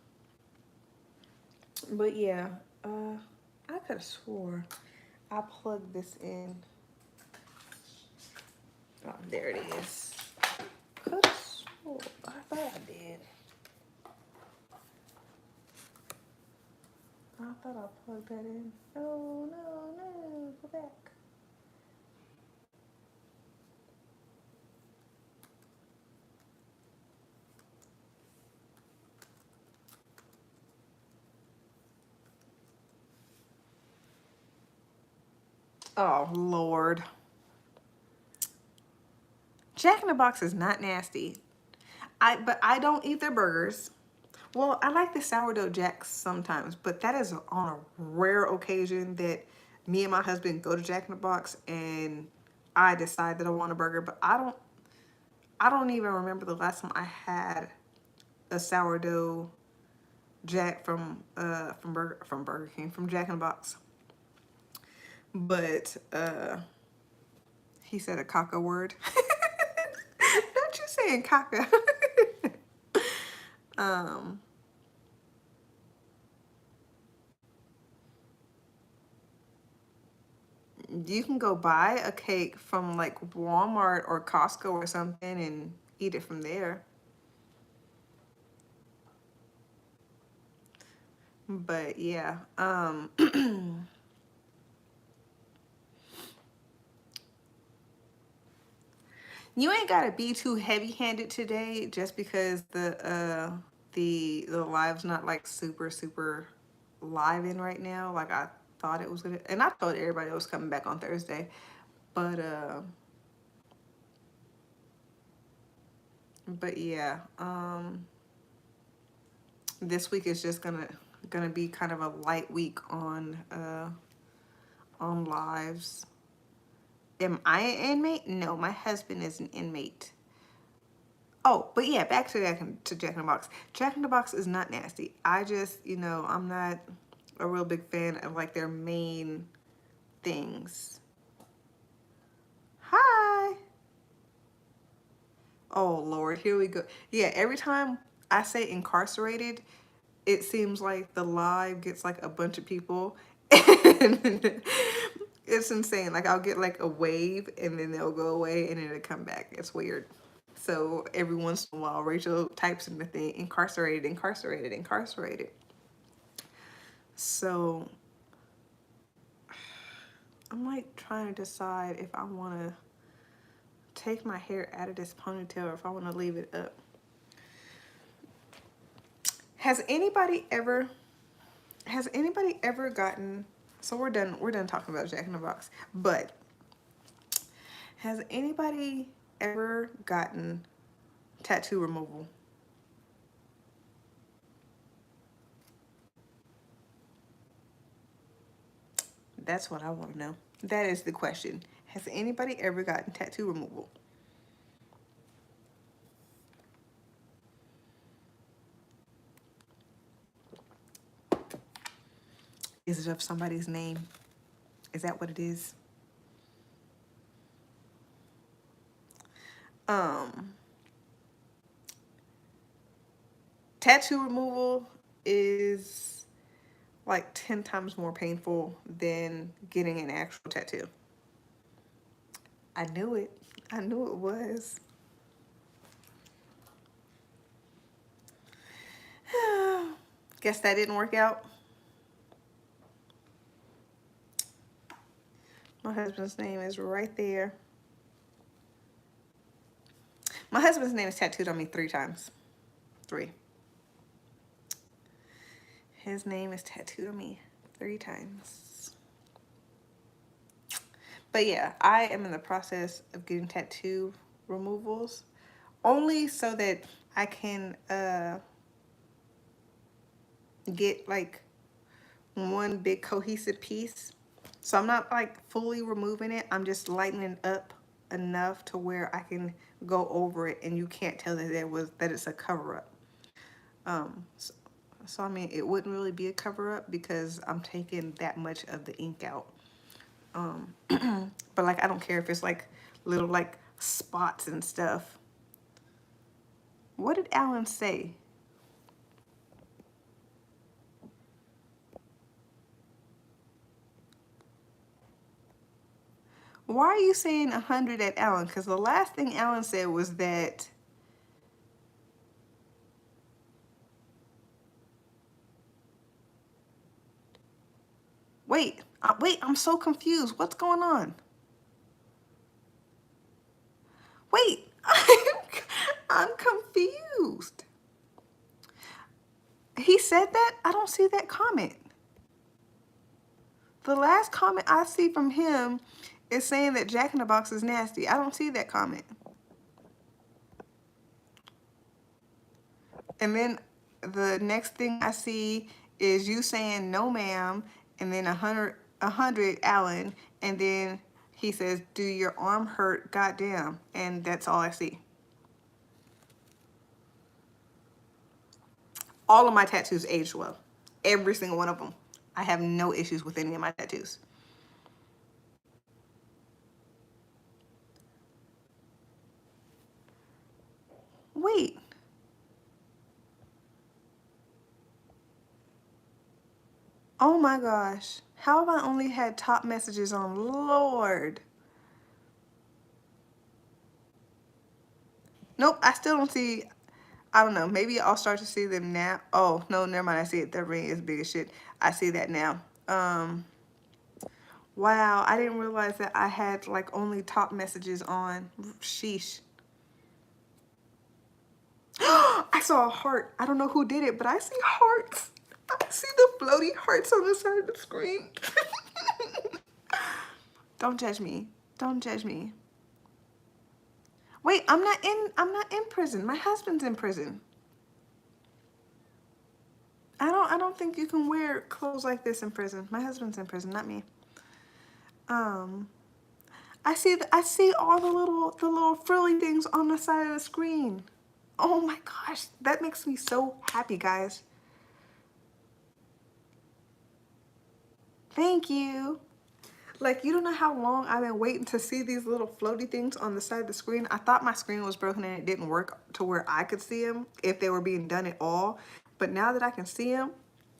but yeah, I could have swore I plugged this in. Oh, there it is. Could have swore. I thought I did. I thought I plugged that in. Oh, no, go back. Oh, Lord. Jack in the Box is not nasty. But I don't eat their burgers. Well, I like the sourdough jacks sometimes, but that is on a rare occasion that me and my husband go to Jack in the Box and I decide that I want a burger, but I don't even remember the last time I had a sourdough jack from Burger King, from Jack in the Box. But he said a caca word. Not you saying caca. You can go buy a cake from like Walmart or Costco or something and eat it from there. But yeah, you ain't gotta be too heavy-handed today just because the live's not like super live in right now. Like I thought it was gonna, and I told everybody it was coming back on Thursday, but yeah, this week is just gonna be kind of a light week on lives. Am I an inmate? No, my husband is an inmate. Oh, but yeah, back to Jack in the Box. Jack in the Box is not nasty. I just, I'm not a real big fan of like their main things. Hi. Oh Lord, here we go. Yeah, every time I say incarcerated, it seems like the live gets like a bunch of people, And it's insane. Like I'll get like a wave and then they'll go away and then it'll come back. It's weird. So every once in a while, Rachel types in the thing, incarcerated, incarcerated, incarcerated. So I'm like trying to decide if I want to take my hair out of this ponytail or if I want to leave it up. Has anybody ever gotten, so we're done talking about Jack in the Box, but has anybody ever gotten tattoo removal? That's what I want to know. That is the question. Has anybody ever gotten tattoo removal? Is it of somebody's name? Is that what it is? Tattoo removal is like 10 times more painful than getting an actual tattoo. I knew it. I knew it was. Guess that didn't work out. My husband's name is right there. My husband's name is tattooed on me 3 times. 3. His name is tattooed on me 3 times. But yeah, I am in the process of getting tattoo removals. Only so that I can get like one big cohesive piece. So I'm not like fully removing it. I'm just lightening it up enough to where I can go over it and you can't tell that it's a cover-up. So I mean, it wouldn't really be a cover-up because I'm taking that much of the ink out. But like, I don't care if it's like little like spots and stuff. What did Alan say? Why are you saying 100 at Alan? Because the last thing Alan said was that wait, I'm so confused. What's going on? Wait, I'm confused. He said that? I don't see that comment. The last comment I see from him is saying that Jack in the Box is nasty. I don't see that comment. And then the next thing I see is you saying no ma'am, and then 100 Alan, and then he says, do your arm hurt? Goddamn. And that's all I see. All of my tattoos aged well. Every single one of them. I have no issues with any of my tattoos. Wait. Oh my gosh. How have I only had top messages on? Lord. Nope, I still don't see. I don't know. Maybe I'll start to see them now. Oh, no, never mind. I see it. The ring is big as shit. I see that now. Wow, I didn't realize that I had like only top messages on. Sheesh. I saw a heart. I don't know who did it, but I see hearts. I see the floaty hearts on the side of the screen. Don't judge me. Don't judge me. Wait, I'm not in prison. My husband's in prison. I don't think you can wear clothes like this in prison. My husband's in prison, not me. I see all the little frilly things on the side of the screen. Oh my gosh, that makes me so happy, guys. Thank you. Like, you don't know how long I've been waiting to see these little floaty things on the side of the screen. I thought my screen was broken and it didn't work to where I could see them if they were being done at all. But now that I can see them,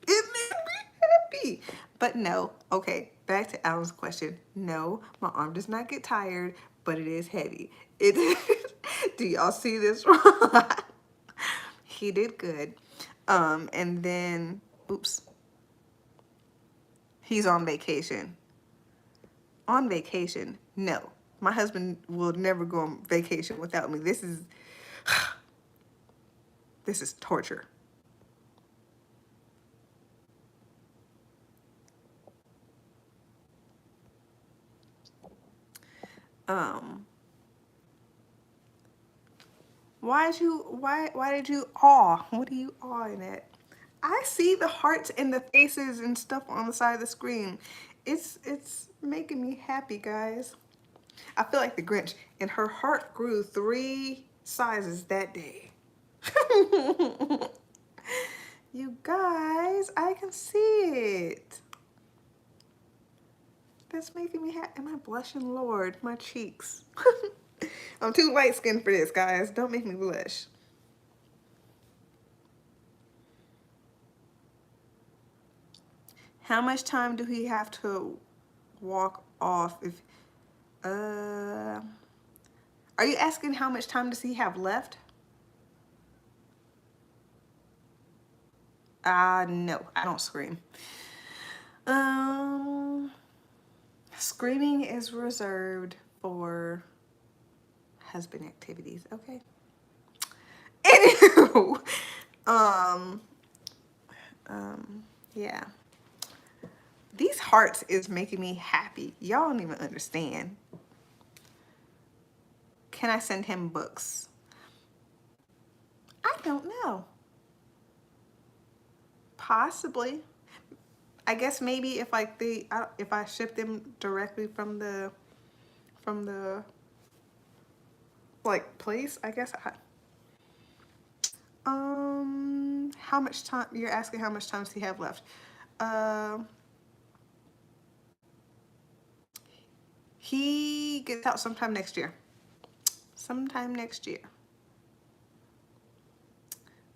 it makes me happy. But no, okay, back to Alan's question. No, my arm does not get tired, but it is heavy. It do y'all see this? He did good. And then, oops, he's on vacation. On vacation? No. My husband will never go on vacation without me. This is torture. Um, why did you awe? What are you awing at? I see the hearts and the faces and stuff on the side of the screen. It's making me happy, guys. I feel like the Grinch, and her heart grew 3 sizes that day. You guys, I can see it. That's making me happy. Am I blushing? Lord, my cheeks. I'm too light skinned for this, guys. Don't make me blush. How much time do he have to walk off if are you asking how much time does he have left? No, I don't scream. Screaming is reserved for husband activities, okay? Anywho, yeah. These hearts is making me happy. Y'all don't even understand. Can I send him books? I don't know. Possibly. I guess maybe if like if I ship them directly from the like place, I guess how much time, you're asking how much time does he have left? He gets out sometime next year. Sometime next year.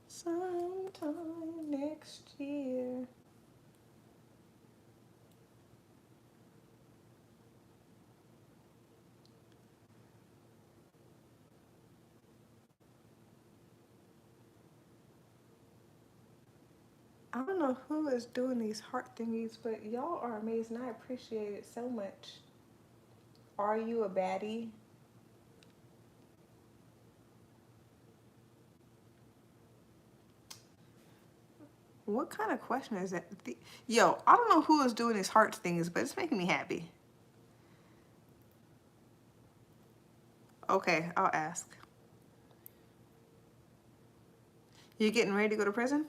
Sometime next year. I don't know who is doing these heart thingies, but y'all are amazing. I appreciate it so much. Are you a baddie? What kind of question is that? Yo, I don't know who is doing these heart things, but it's making me happy. Okay, I'll ask. You getting ready to go to prison?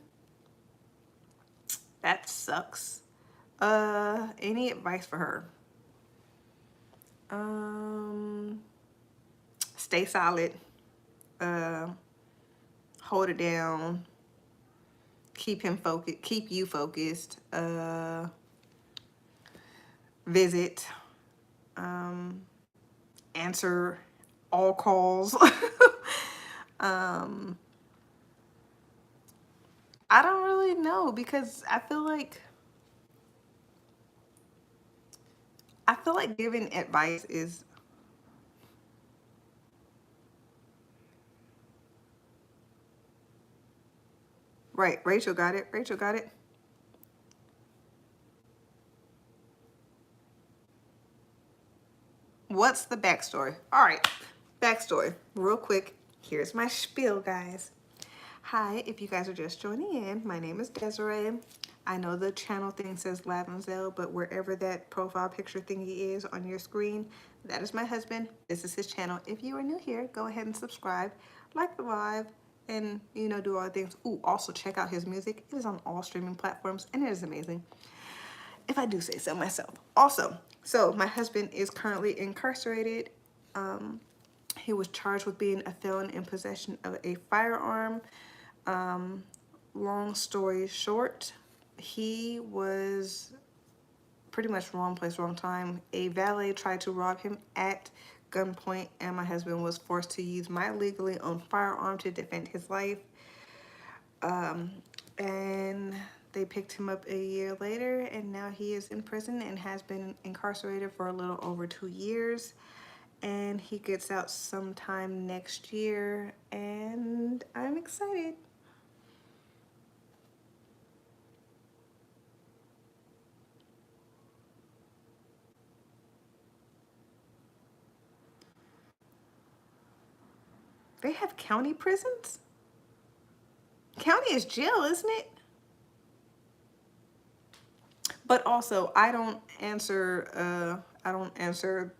That sucks. Any advice for her? Stay solid. Hold it down. Keep him focused. Keep you focused. Visit. Answer all calls. I don't really know because I feel like giving advice is right. Rachel got it. Rachel got it. What's the backstory? All right, backstory. Real quick. Here's my spiel, guys. Hi, if you guys are just joining in, my name is Desiree. I know the channel thing says Lavanzel, but wherever that profile picture thingy is on your screen, that is my husband. This is his channel. If you are new here, go ahead and subscribe, like the live, and do all the things. Ooh, also check out his music. It is on all streaming platforms, and it is amazing, if I do say so myself. Also, so my husband is currently incarcerated. He was charged with being a felon in possession of a firearm. Long story short, he was pretty much wrong place, wrong time. A valet tried to rob him at gunpoint, and my husband was forced to use my legally owned firearm to defend his life. And they picked him up a year later, and now he is in prison and has been incarcerated for a little over 2 years. And he gets out sometime next year, and I'm excited. They have county prisons? County is jail, isn't it? But also, I don't answer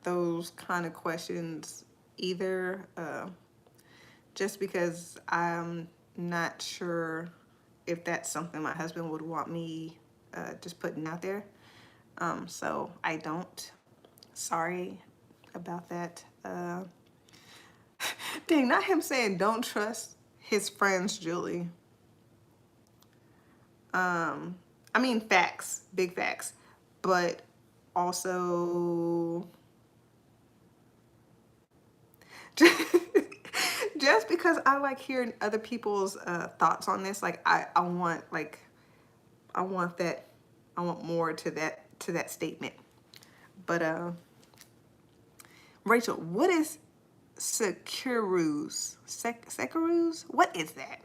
those kind of questions either, just because I'm not sure if that's something my husband would want me just putting out there. So I don't. Sorry about that. Dang, not him saying don't trust his friends, Julie. I mean, facts, big facts, but also just because I like hearing other people's thoughts on this, like I want I want that, I want more to that statement. But Rachel, what is Securu's? Securu's? What is that?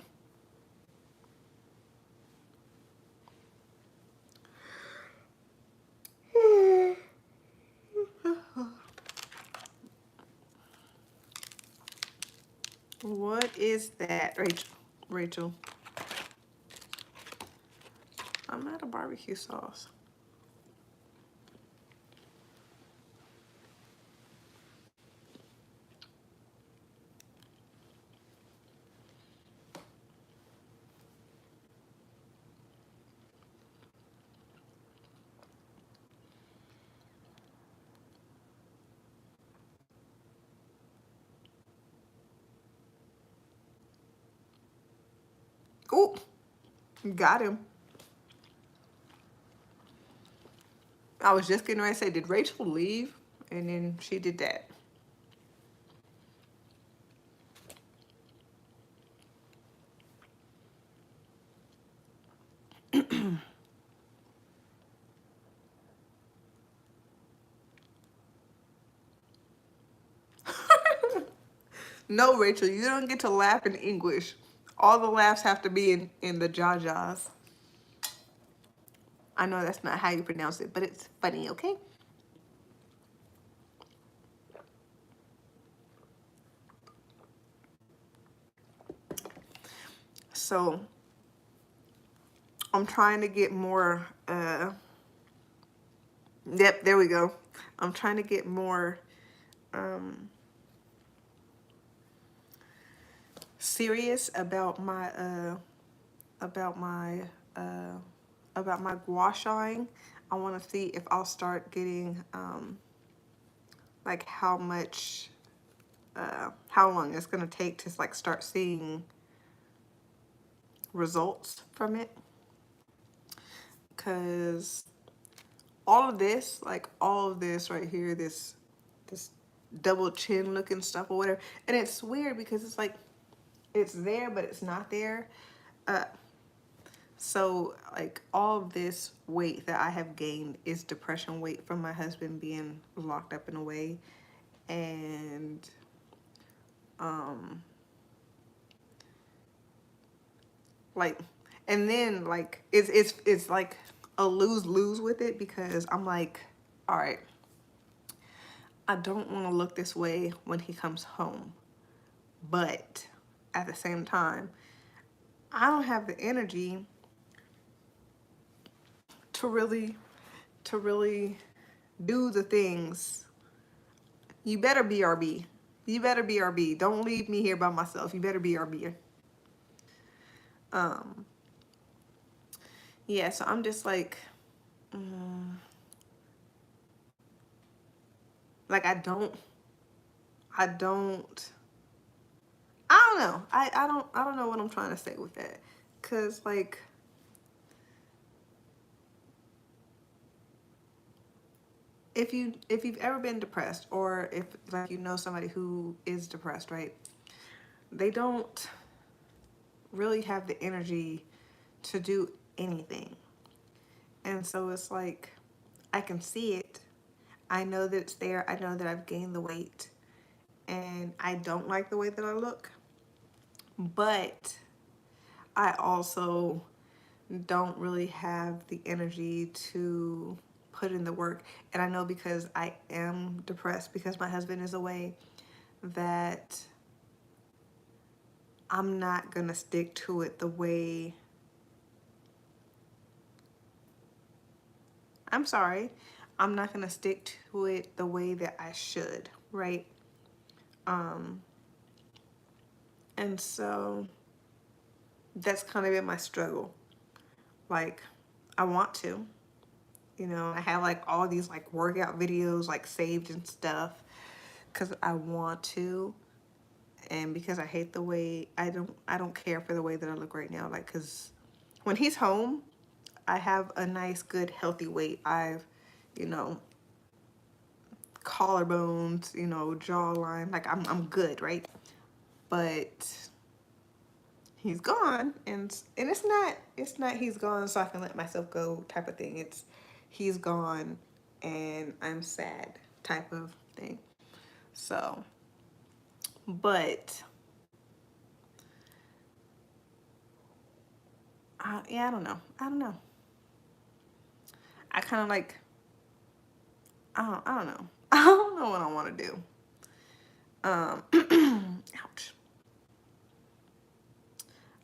What is that, Rachel? Rachel, I'm out of barbecue sauce. Oh, got him. I was just getting ready to say, did Rachel leave? And then she did that. No, Rachel, you don't get to laugh in English. All the laughs have to be in the jajas. I know that's not how you pronounce it, but it's funny, okay? So I'm trying to get more, yep, there we go. I'm trying to get more serious about my about my uh, about my gua shaing. I want to see if I'll start getting like how long it's gonna take to like start seeing results from it. Cause all of this right here, this double chin looking stuff or whatever, and it's weird because it's like it's there but it's not there. Uh, So, like, all of this weight that I have gained is depression weight from my husband being locked up in a way. And, um, like, and then, like, it's like a lose-lose with it because I'm like, all right, I don't want to look this way when he comes home. But at the same time, I don't have the energy to really do the things. You better BRB. You better BRB. Don't leave me here by myself. You better BRB. Um, yeah, so I'm just like, like I don't, I don't know. I don't know what I'm trying to say with that. Cause like, if you've ever been depressed or if like you know somebody who is depressed, right? They don't really have the energy to do anything. And so it's like, I can see it. I know that it's there. I know that I've gained the weight and I don't like the way that I look. But I also don't really have the energy to put in the work. And I know because I am depressed because my husband is away that I'm not gonna stick to it the way, I'm sorry, I'm not gonna stick to it the way that I should, right? And so that's kind of been my struggle. Like, I want to, you know, I have like all these like workout videos like saved and stuff because I want to, and because I hate the way I don't care for the way that I look right now. Like, because when he's home, I have a nice, good, healthy weight. I've, you know, collarbones, you know, jawline. Like, I'm good, right? But he's gone, and it's not he's gone so I can let myself go type of thing. It's he's gone and I'm sad type of thing. So, but yeah, I don't know. I don't know. I kind of like, I don't know. I don't know what I want to do. Ouch.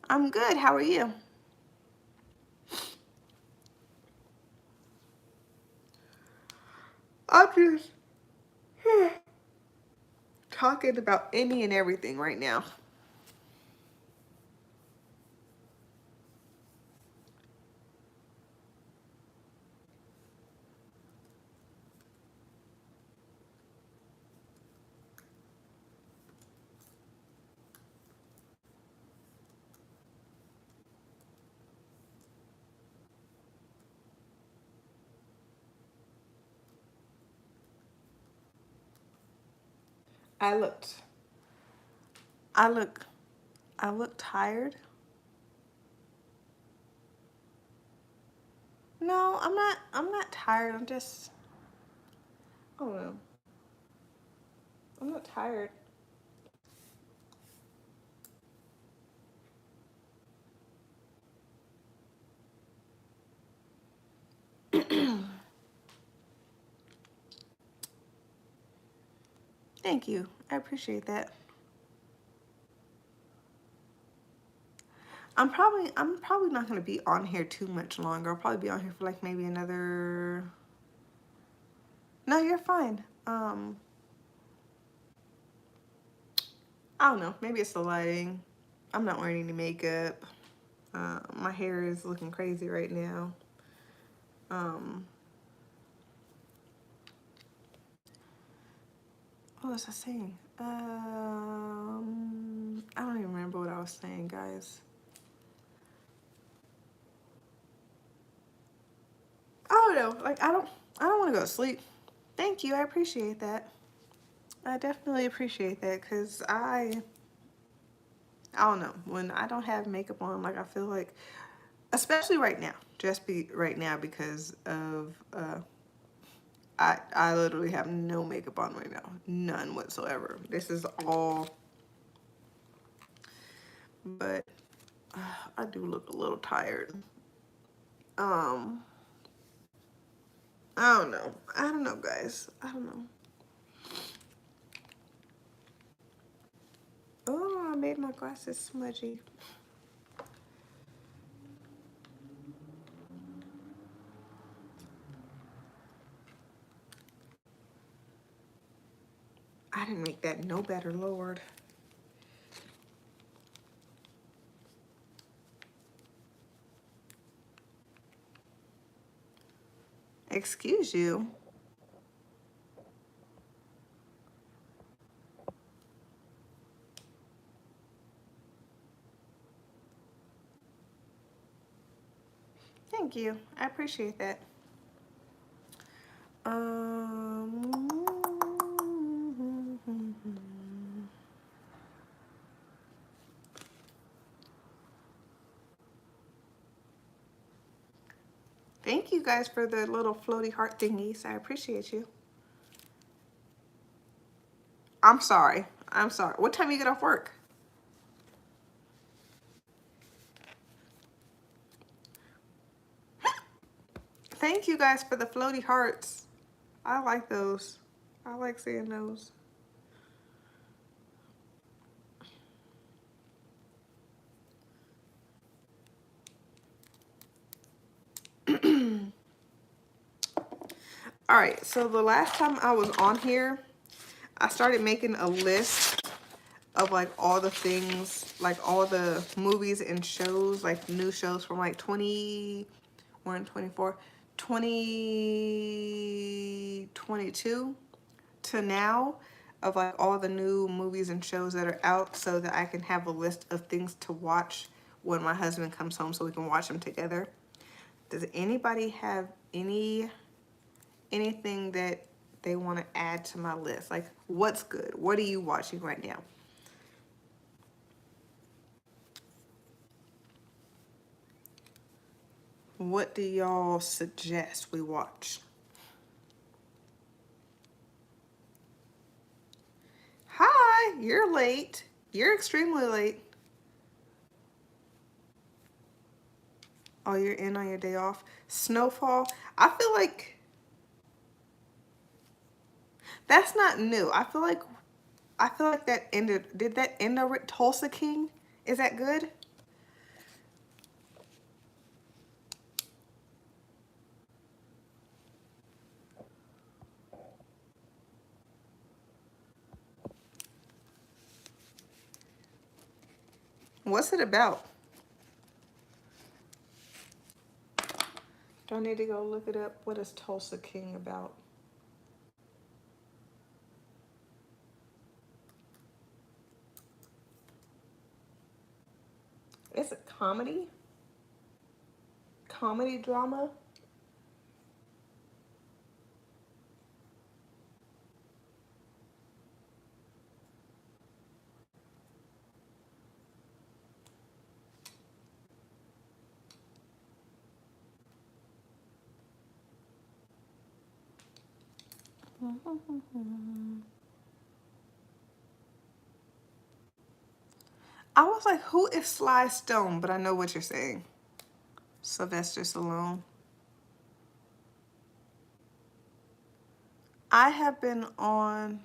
I'm good. How are you? I'm just talking about any and everything right now. I looked, I look, I look tired. No, I'm not tired. I'm just, I don't know. I'm not tired. Thank you. I appreciate that. I'm probably not gonna be on here too much longer. I'll probably be on here for like maybe another. No, you're fine. I don't know. Maybe it's the lighting. I'm not wearing any makeup. My hair is looking crazy right now. Um, what was I saying? I don't even remember what I was saying, guys. I don't know. Like, I don't want to go to sleep. Thank you. I appreciate that. I definitely appreciate that because I don't know. When I don't have makeup on, like, I feel like, especially right now, just be right now because of I literally have no makeup on right now, none whatsoever. This is all, but I do look a little tired. Um, I don't know. I don't know, guys. I don't know. Oh, I made my glasses smudgy. I didn't make that no better, Lord. Excuse you. Thank you. I appreciate that. Um, Thank you guys for the little floaty heart thingies. I appreciate you. I'm sorry. I'm sorry. What time you get off work? Thank you guys for the floaty hearts. I like those. I like seeing those. All right, so the last time I was on here, I started making a list of like all the things, like all the movies and shows, like new shows from like 21, 24, 2022 to now, of like all the new movies and shows that are out, so that I can have a list of things to watch when my husband comes home so we can watch them together. Does anybody have anything that they want to add to my list? Like, what's good? What are you watching right now? What do y'all suggest we watch? Hi, you're late. You're extremely late. Oh, you're in on your day off. Snowfall. I feel like that's not new. I feel like that ended. Did that end over at Tulsa King? Is that good? What's it about? Do I need to go look it up? What is Tulsa King about? It's a comedy? Comedy drama? I was like, who is Sly Stone? But I know what you're saying. Sylvester Stallone. I have been on.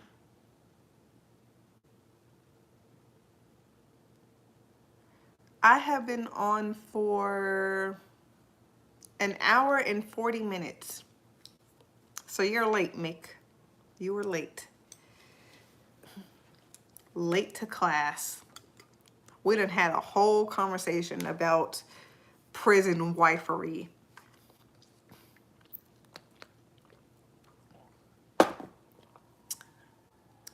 I have been on for an hour and 40 minutes. So you're late, Mick. You were late. Late to class. We done had a whole conversation about prison wifery.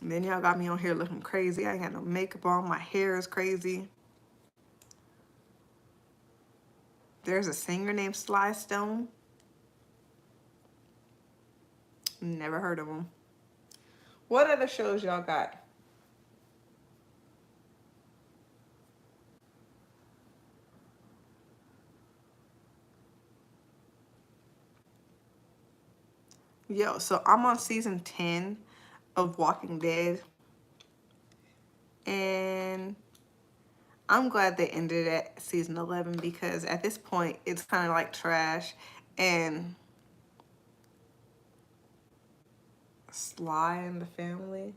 And then y'all got me on here looking crazy. I ain't got no makeup on. My hair is crazy. There's a singer named Sly Stone. Never heard of him. What other shows y'all got? Yo, so I'm on season 10 of Walking Dead. And I'm glad they ended at season 11, because at this point it's kind of like trash. And Sly and the family.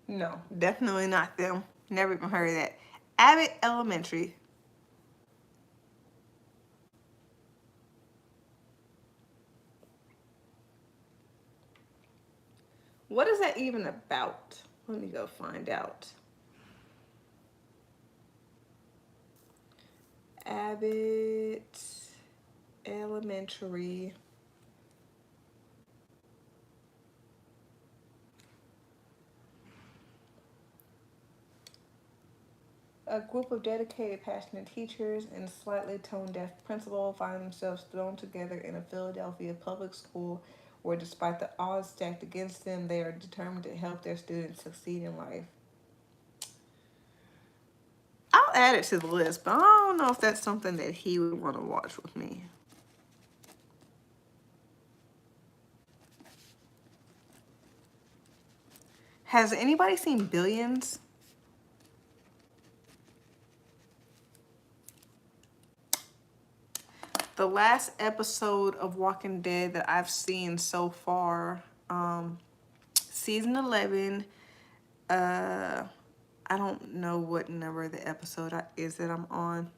No, definitely not them. Never even heard of that. Abbott Elementary. What is that even about? Let me go find out. Abbott Elementary. A group of dedicated, passionate teachers and slightly tone-deaf principal find themselves thrown together in a Philadelphia public school where, despite the odds stacked against them, they are determined to help their students succeed in life. I'll add it to the list, but I don't know if that's something that he would want to watch with me. Has anybody seen Billions? The last episode of Walking Dead that I've seen so far, season 11, I don't know what number the episode is that I'm on.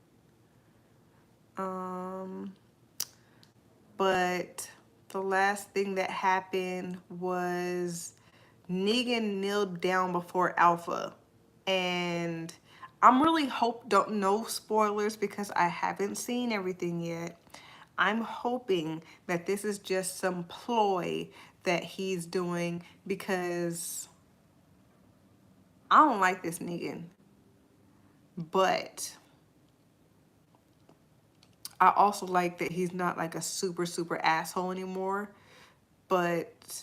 But the last thing that happened was Negan kneeled down before Alpha. And I'm really don't know spoilers because I haven't seen everything yet. I'm hoping that this is just some ploy that he's doing because I don't like this Negan. But I also like that he's not like a super asshole anymore. But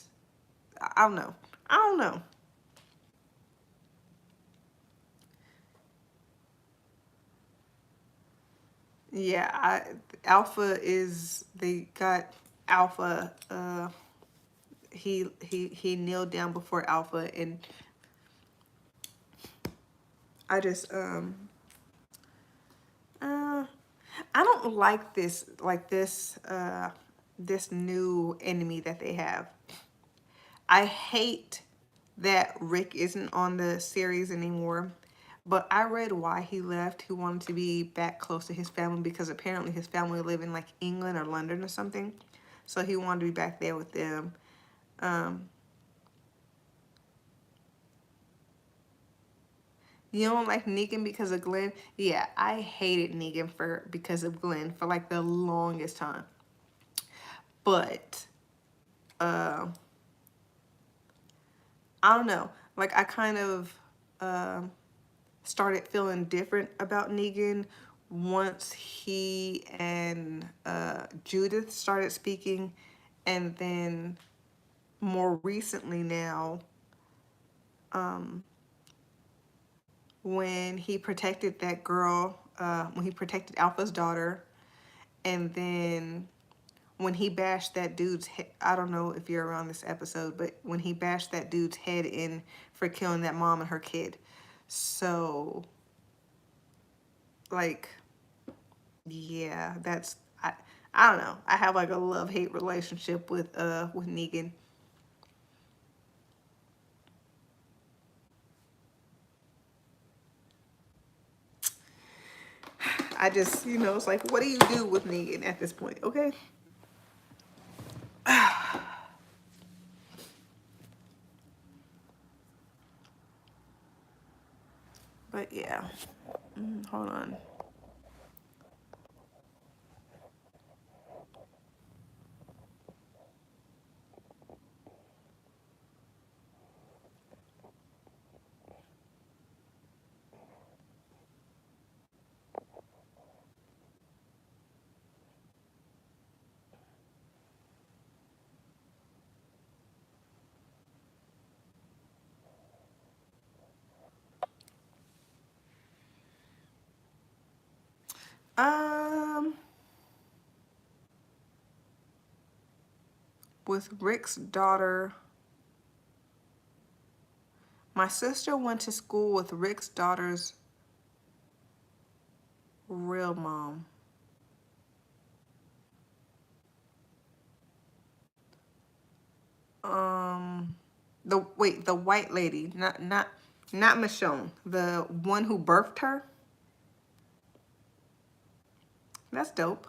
I don't know. I don't know. Yeah, Alpha is, they got Alpha, he kneeled down before Alpha, and I just I don't like this, this new enemy that they have. I hate that Rick isn't on the series anymore, but I read why he left. He wanted to be back close to his family because apparently his family live in like England or London or something. So he wanted to be back there with them. You don't like Negan because of Glenn? Yeah, I hated Negan because of Glenn for like the longest time. But I don't know. Like I kind of started feeling different about Negan once he and Judith started speaking, and then more recently now, when he protected that girl, when he protected Alpha's daughter, and then when he bashed that dude's head, I don't know if you're around this episode, but when he bashed that dude's head in for killing that mom and her kid. So, like, yeah, I don't know. I have like a love-hate relationship with Negan. I just, it's like, what do you do with Negan at this point, okay? But yeah, hold on. Um, with Rick's daughter, my sister went to school with Rick's daughter's real mom. The white lady, not Michonne, the one who birthed her. That's dope.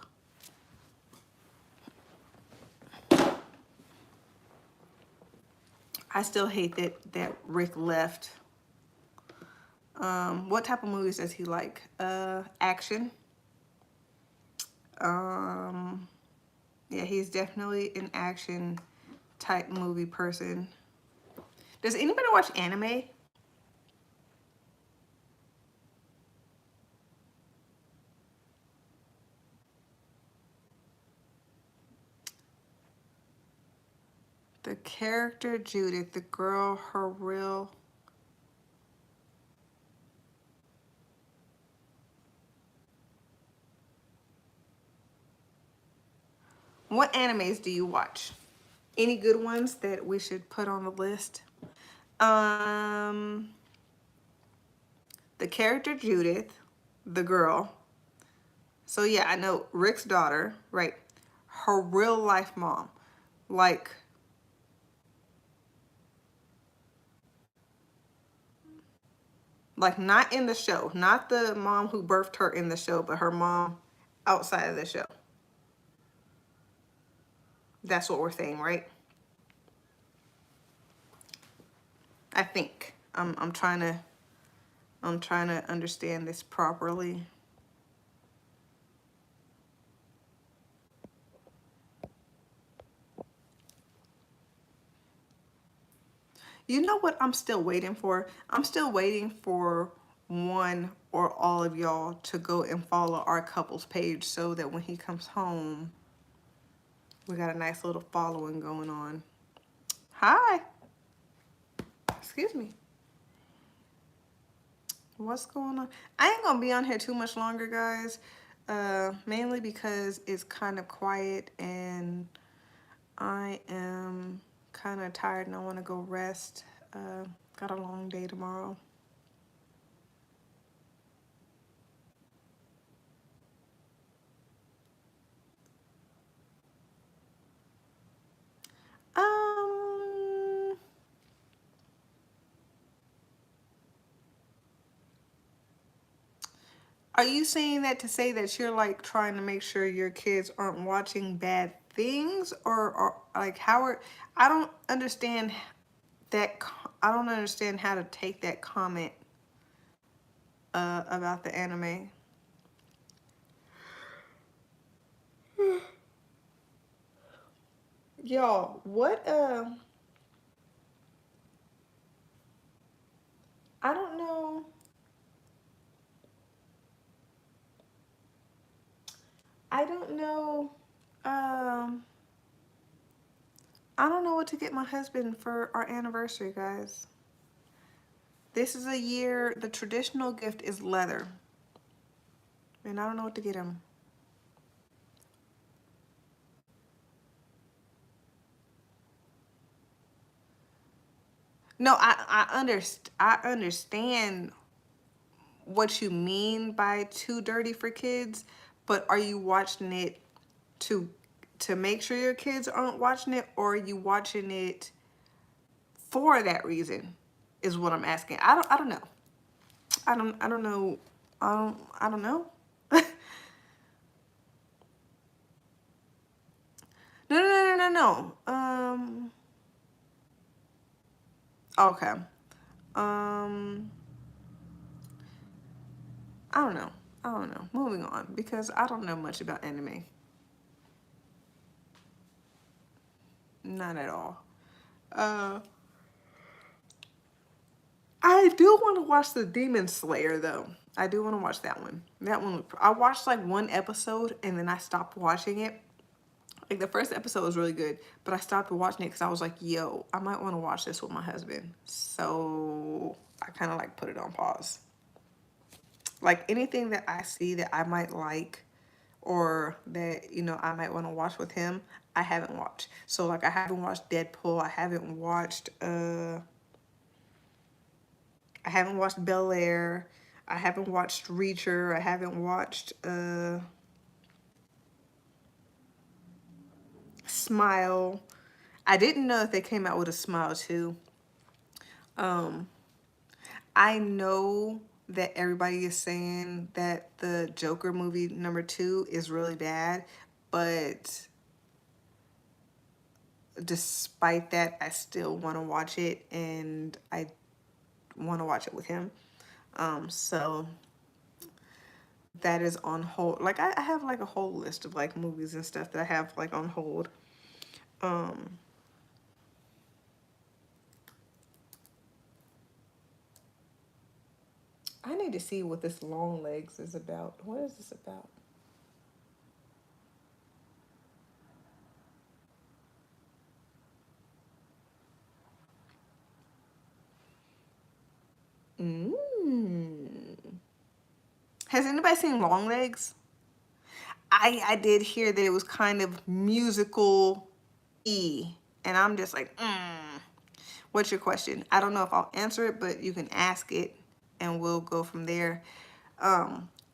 I still hate that Rick left. What type of movies does he like? Action. Um, yeah, he's definitely an action type movie person. Does anybody watch anime? The character Judith, the girl, her real. What animes do you watch? Any good ones that we should put on the list? Um, the character Judith, the girl. So yeah, I know Rick's daughter, right? Her real life mom. Like not in the show, not the mom who birthed her in the show, but her mom outside of the show. That's what we're saying, right? I think. I'm trying to understand this properly. You know what I'm still waiting for? I'm still waiting for one or all of y'all to go and follow our couples page so that when he comes home, we got a nice little following going on. Hi. Excuse me. What's going on? I ain't gonna be on here too much longer, guys. Mainly because it's kind of quiet and I am kind of tired and I want to go rest. Got a long day tomorrow. Um, are you saying that to say that you're like trying to make sure your kids aren't watching bad things, or like how are, I don't understand that. I don't understand how to take that comment about the anime. Y'all, what I don't know. I don't know. Um, I don't know what to get my husband for our anniversary, guys. This is a year, the traditional gift is leather. And I don't know what to get him. No, I understand what you mean by too dirty for kids, but are you watching it to make sure your kids aren't watching it, or are you watching it for that reason? Is what I'm asking. I don't know. I don't know. I don't know. No, no, no, no, no, no. Okay. Um, I don't know. I don't know. Moving on, because I don't know much about anime. Not at all. Uh, I do want to watch the Demon Slayer though. I do want to watch that one. That one, I watched like one episode and then I stopped watching it. Like the first episode was really good, but I stopped watching it because I was like, yo, I might want to watch this with my husband. So I kind of like put it on pause. Like anything that I see that I might like or that, you know, I might want to watch with him, I haven't watched. So like I haven't watched Deadpool. I haven't watched Bel Air. I haven't watched Reacher. I haven't watched Smile. I didn't know that they came out with a Smile too. Um, I know that everybody is saying that the Joker movie number 2 is really bad, but despite that, I still want to watch it, and I want to watch it with him. So that is on hold. Like I have like a whole list of like movies and stuff that I have like on hold. Um, I need to see what this Long Legs is about. What is this about? Mm. Has anybody seen Long Legs? I did hear that it was kind of musical-y, and I'm just like, What's your question? I don't know if I'll answer it, but you can ask it, and we'll go from there.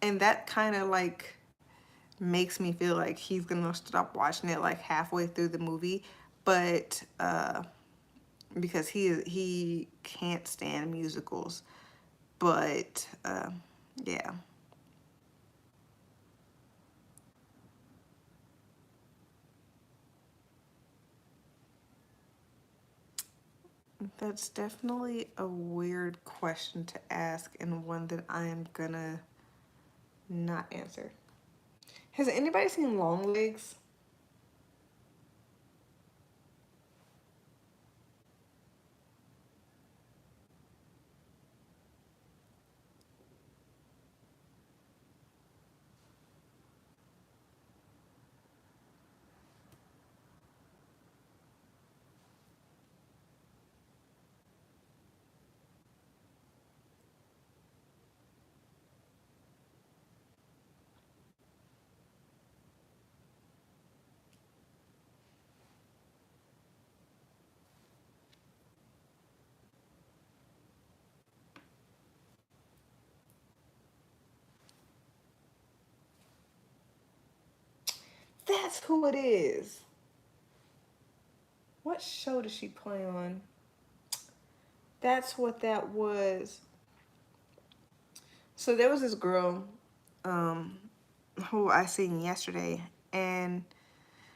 And that kind of like makes me feel like he's gonna stop watching it like halfway through the movie, but because he can't stand musicals. But yeah, that's definitely a weird question to ask, and one that I am gonna not answer. Has anybody seen Long Legs? That's who it is. What show does she play on? That's what that was. So there was this girl um, who I seen yesterday, and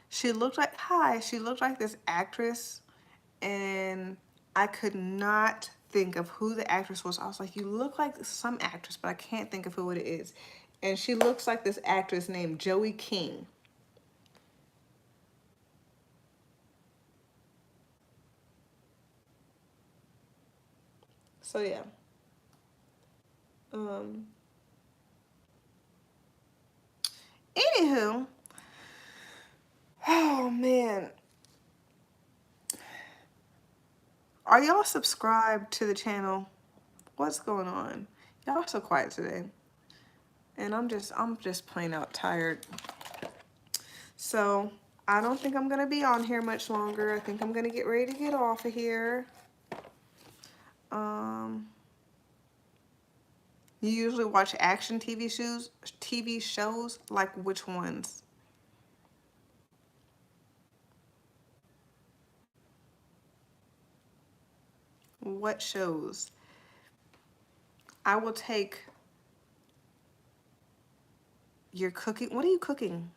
she looked like, hi, she looked like this actress, and I could not think of who the actress was. I was like, you look like some actress, but I can't think of who it is. And she looks like this actress named Joey King. So yeah. Um, Anywho, oh man, are y'all subscribed to the channel? What's going on? Y'all are so quiet today. And I'm just plain out tired. So I don't think I'm gonna be on here much longer. I think I'm gonna get ready to get off of here. Um, you usually watch action TV shows, like which ones? What shows? I will take your cooking. What are you cooking?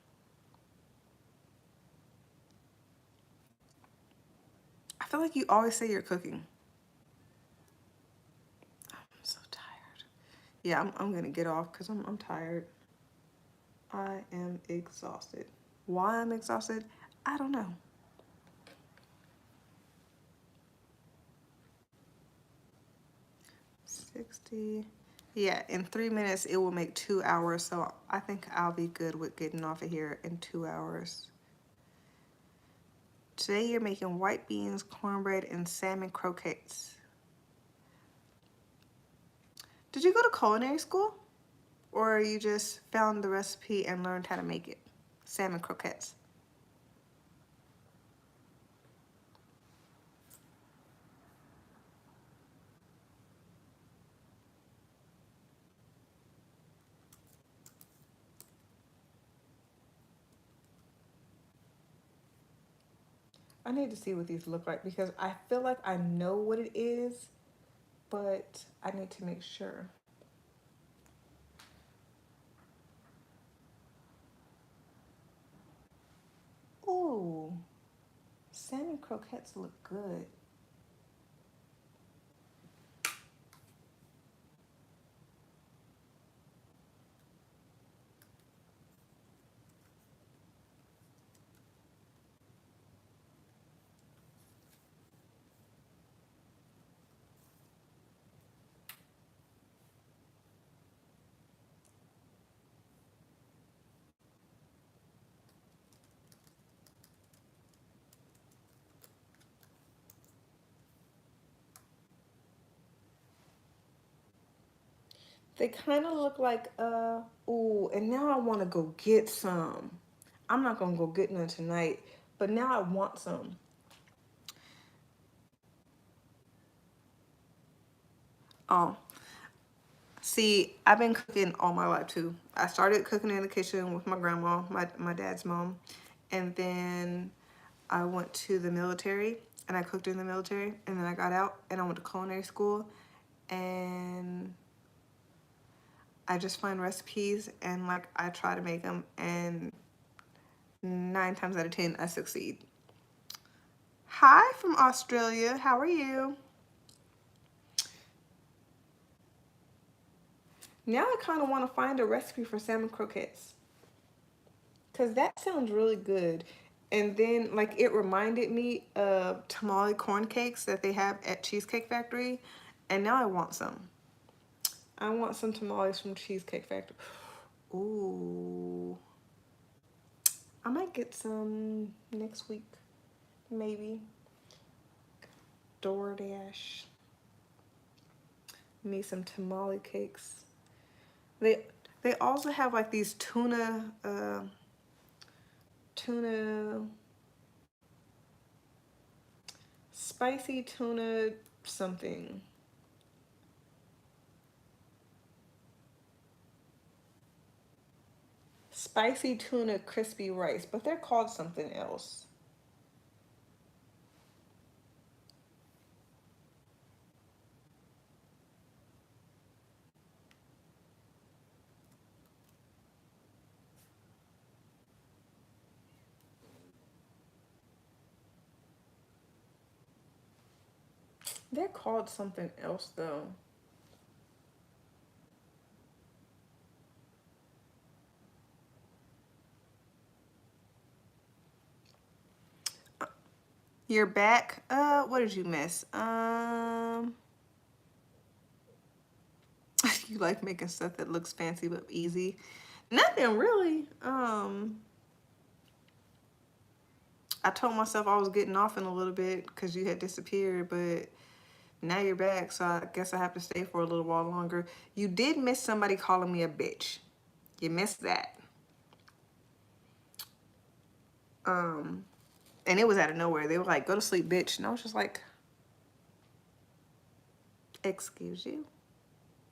I feel like you always say you're cooking. I'm so tired. Yeah, I'm gonna get off because I'm tired. I am exhausted. Why I'm exhausted? I don't know. 60. Yeah, in 3 minutes it will make 2 hours. So I think I'll be good with getting off of here in 2 hours. Today you're making white beans, cornbread, and salmon croquettes. Did you go to culinary school? Or you just found the recipe and learned how to make it? Salmon croquettes. I need to see what these look like because I feel like I know what it is, but I need to make sure. Ooh, salmon croquettes look good. They kind of look like, ooh, and now I want to go get some. I'm not going to go get none tonight, but now I want some. Oh, see, I've been cooking all my life too. I started cooking in the kitchen with my grandma, my dad's mom, and then I went to the military and I cooked in the military, and then I got out and I went to culinary school, and I just find recipes and like I try to make them, and 9 times out of 10 I succeed. Hi from Australia, how are you? Now I kind of want to find a recipe for salmon croquettes because that sounds really good. And then like it reminded me of tamale corn cakes that they have at Cheesecake Factory, and now I want some. I want some tamales from Cheesecake Factory. Ooh, I might get some next week, maybe. DoorDash me some tamale cakes. They they also have like these tuna spicy tuna something. Spicy tuna crispy rice, but they're called something else. They're called something else though. You're back. What did you miss? You like making stuff that looks fancy but easy. Nothing really. I told myself I was getting off in a little bit because you had disappeared, but now you're back, so I guess I have to stay for a little while longer. You did miss somebody calling me a bitch. You missed that. Um, and it was out of nowhere. They were like, "Go to sleep, bitch," and I was just like, "Excuse you?"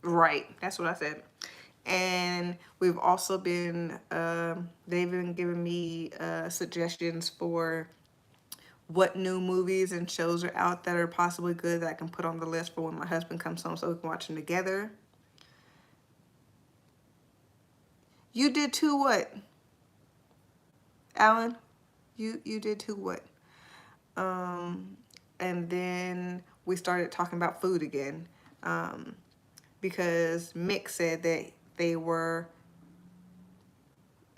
Right. That's what I said. And we've also been, they've been giving me suggestions for what new movies and shows are out that are possibly good that I can put on the list for when my husband comes home so we can watch them together. You did too what? Alan? You did too what? Um, and then we started talking about food again. Because Mick said that they were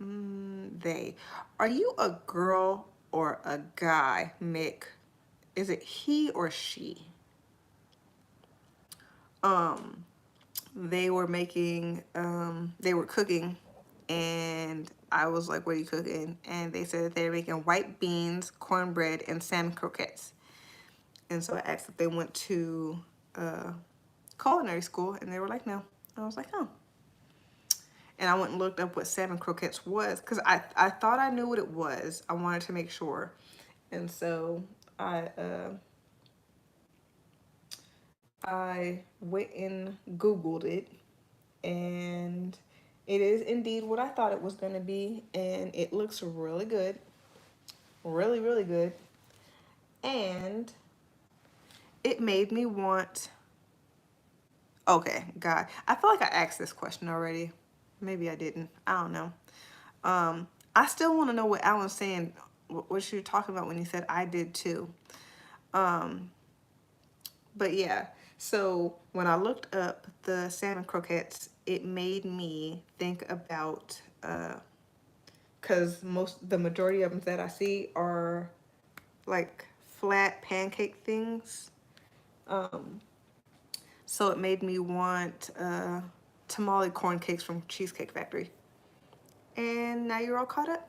they. Are you a girl or a guy, Mick? Is it he or she? Um, they were making, they were cooking, and I was like, "What are you cooking?" And they said that they're making white beans, cornbread, and salmon croquettes. And so I asked if they went to culinary school, and they were like, "No." I was like, "Oh." And I went and looked up what salmon croquettes was because I thought I knew what it was. I wanted to make sure. And so I uh, I went and Googled it, and it is indeed what I thought it was going to be, and it looks really good, really, really good. And it made me want, okay, God, I feel like I asked this question already. Maybe I didn't. I don't know. I still want to know what Alan's saying what you're talking about when you said I did too. But yeah, so when I looked up the salmon croquettes, it made me think about, because the majority of them that I see are like flat pancake things. Um, so it made me want tamale corn cakes from Cheesecake Factory. And now you're all caught up.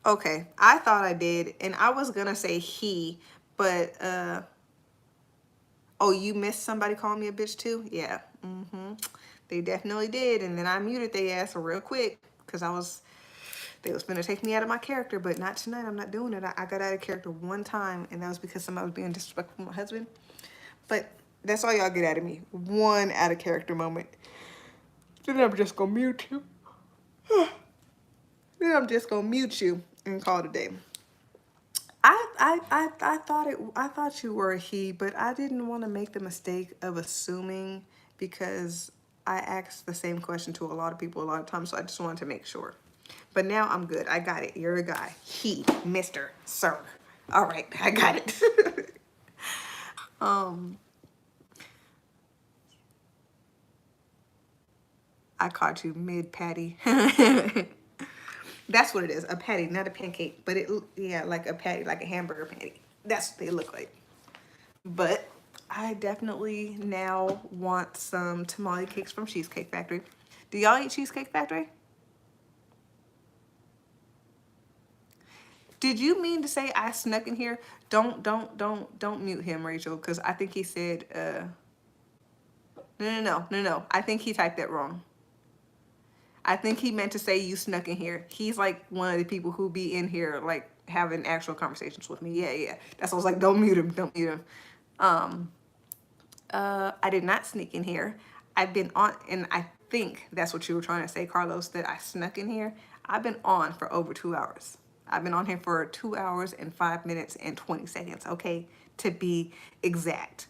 Okay, I thought I did, and I was gonna say he, but oh, you missed somebody calling me a bitch too? Yeah. They definitely did, and then I muted their ass real quick because they was gonna take me out of my character, but not tonight. I'm not doing it. I got out of character one time, and that was because somebody was being disrespectful to my husband. But that's all y'all get out of me. One out of character moment. Then I'm just gonna mute you. Then I'm just gonna mute you and call it a day. I thought you were a he, but I didn't want to make the mistake of assuming because I asked the same question to a lot of people a lot of times, so I just wanted to make sure. But now I'm good. I got it. You're a guy. He, Mr. Sir. All right, I got it. um, I caught you mid patty. That's what it is. A patty, not a pancake, but yeah, like a patty, like a hamburger patty. That's what they look like. But I definitely now want some tamale cakes from Cheesecake Factory. Do y'all eat Cheesecake Factory? Did you mean to say I snuck in here? Don't mute him, Rachel, because I think he said, no. I think he typed that wrong. I think he meant to say you snuck in here. He's like one of the people who be in here, like having actual conversations with me. Yeah. That's why I was like, don't mute him, don't mute him. I did not sneak in here. I've been on, and I think that's what you were trying to say, Carlos, that I snuck in here. I've been on for over 2 hours. I've been on here for 2 hours and 5 minutes and 20 seconds, okay, to be exact.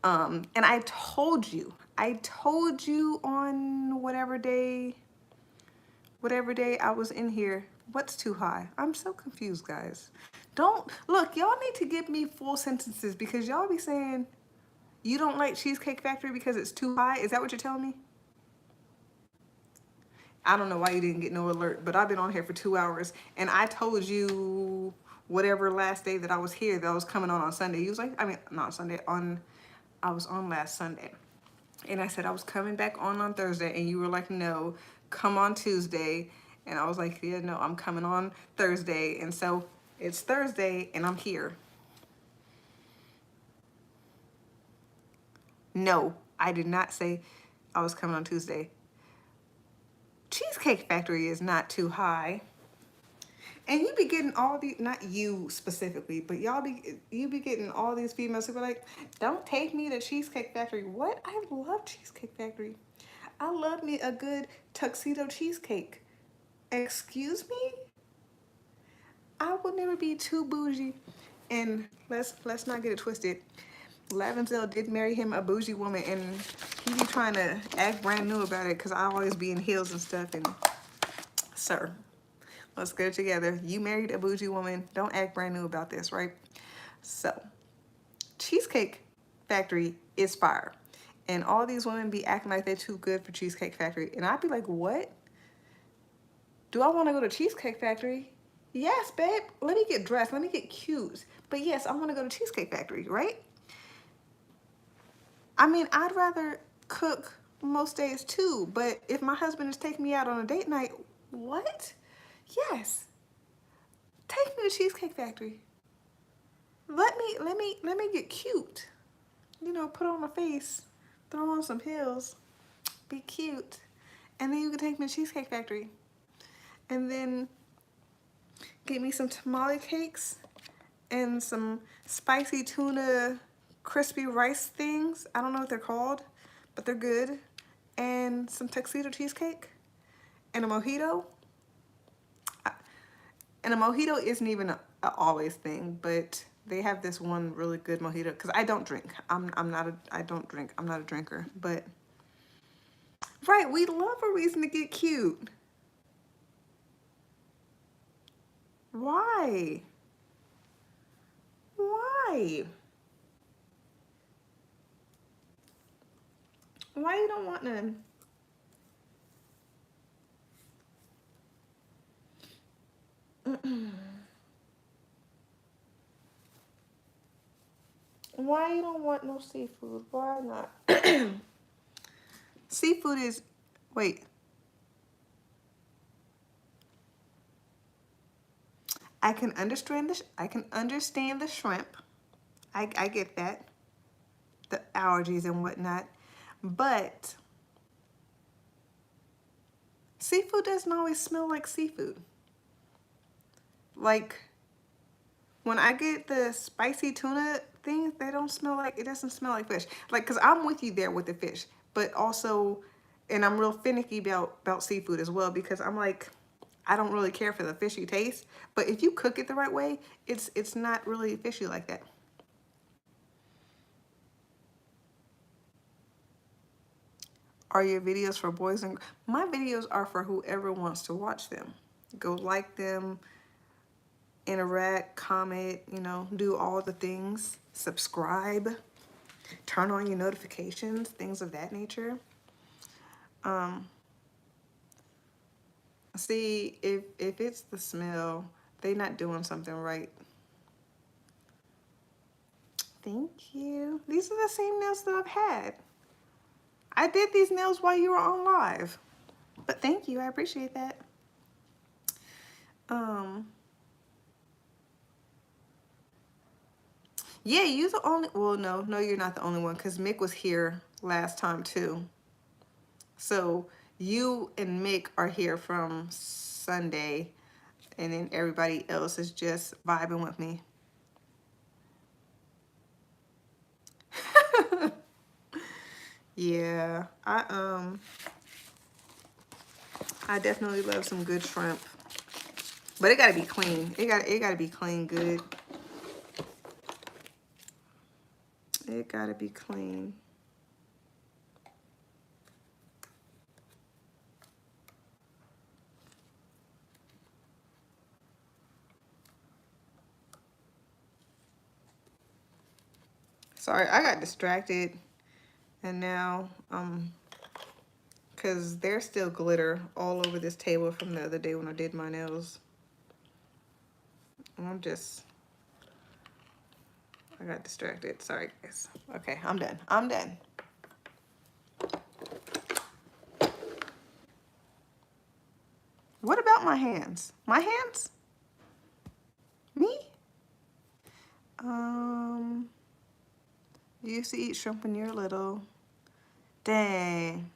And I told you on whatever day I was in here. What's too high? I'm so confused, guys. Don't, look, y'all need to give me full sentences because y'all be saying, you don't like Cheesecake Factory because it's too high? Is that what you're telling me? I don't know why you didn't get no alert, but I've been on here for 2 hours, and I told you whatever last day that I was here that I was coming on Sunday. You was like, I mean, not Sunday, I was on last Sunday. And I said I was coming back on Thursday, and you were like, no, come on Tuesday. And I was like, yeah, no, I'm coming on Thursday. And so it's Thursday, and I'm here. No, I did not say I was coming on Tuesday. Cheesecake Factory is not too high. And you be getting all these, not you specifically, but you be getting all these females who be like, don't take me to Cheesecake Factory. What? I love Cheesecake Factory. I love me a good tuxedo cheesecake. Excuse me? I will never be too bougie. And let's not get it twisted. Lavanzel did marry him a bougie woman, and he be trying to act brand new about it because I always be in heels and stuff. And sir, let's get it together. You married a bougie woman. Don't act brand new about this, right? So, Cheesecake Factory is fire. And all these women be acting like they're too good for Cheesecake Factory. And I'd be like, what? Do I want to go to Cheesecake Factory? Yes, babe. Let me get dressed. Let me get cute. But yes, I want to go to Cheesecake Factory, right? I mean, I'd rather cook most days too. But if my husband is taking me out on a date night, what? Yes. Take me to Cheesecake Factory. Let me get cute. You know, put on my face, throw on some heels, be cute. And then you can take me to Cheesecake Factory. And then get me some tamale cakes and some spicy tuna crispy rice things. I don't know what they're called, but they're good. And some tuxedo cheesecake and a mojito. And a mojito isn't even a always thing, but They have this one really good mojito because I don't drink. I don't drink. I'm not a drinker. But right, we love a reason to get cute. Why? Why? Why you don't want none? Why you don't want no seafood? Why not? Seafood is, wait. I can understand this. I can understand the shrimp. I get that. The allergies and whatnot. But seafood doesn't always smell like seafood. Like when I get the spicy tuna things, they don't smell like, it doesn't smell like fish. Like, cause I'm with you there with the fish, but also, and I'm real finicky about seafood as well, because I'm like, I don't really care for the fishy taste, but if you cook it the right way, it's not really fishy like that. Are your videos for boys and my videos are for whoever wants to watch them. Go like them, interact, comment, you know, do all the things, subscribe, turn on your notifications, things of that nature. See, if it's the smell, they not doing something right. Thank you. These are the same nails that I've had. I did these nails while you were on live. But thank you, I appreciate that. Yeah, you're the only, well, no, you're not the only one, because Mick was here last time too. So you and Mick are here from Sunday, and then everybody else is just vibing with me. Yeah, I definitely love some good shrimp, but it gotta be clean. It gotta be clean good. It gotta be clean. Sorry, I got distracted, and now because there's still glitter all over this table from the other day when I did my nails. And I got distracted. Sorry, guys. Okay, I'm done. I'm done. What about my hands? My hands? Me? You used to eat shrimp when you were little. Dang.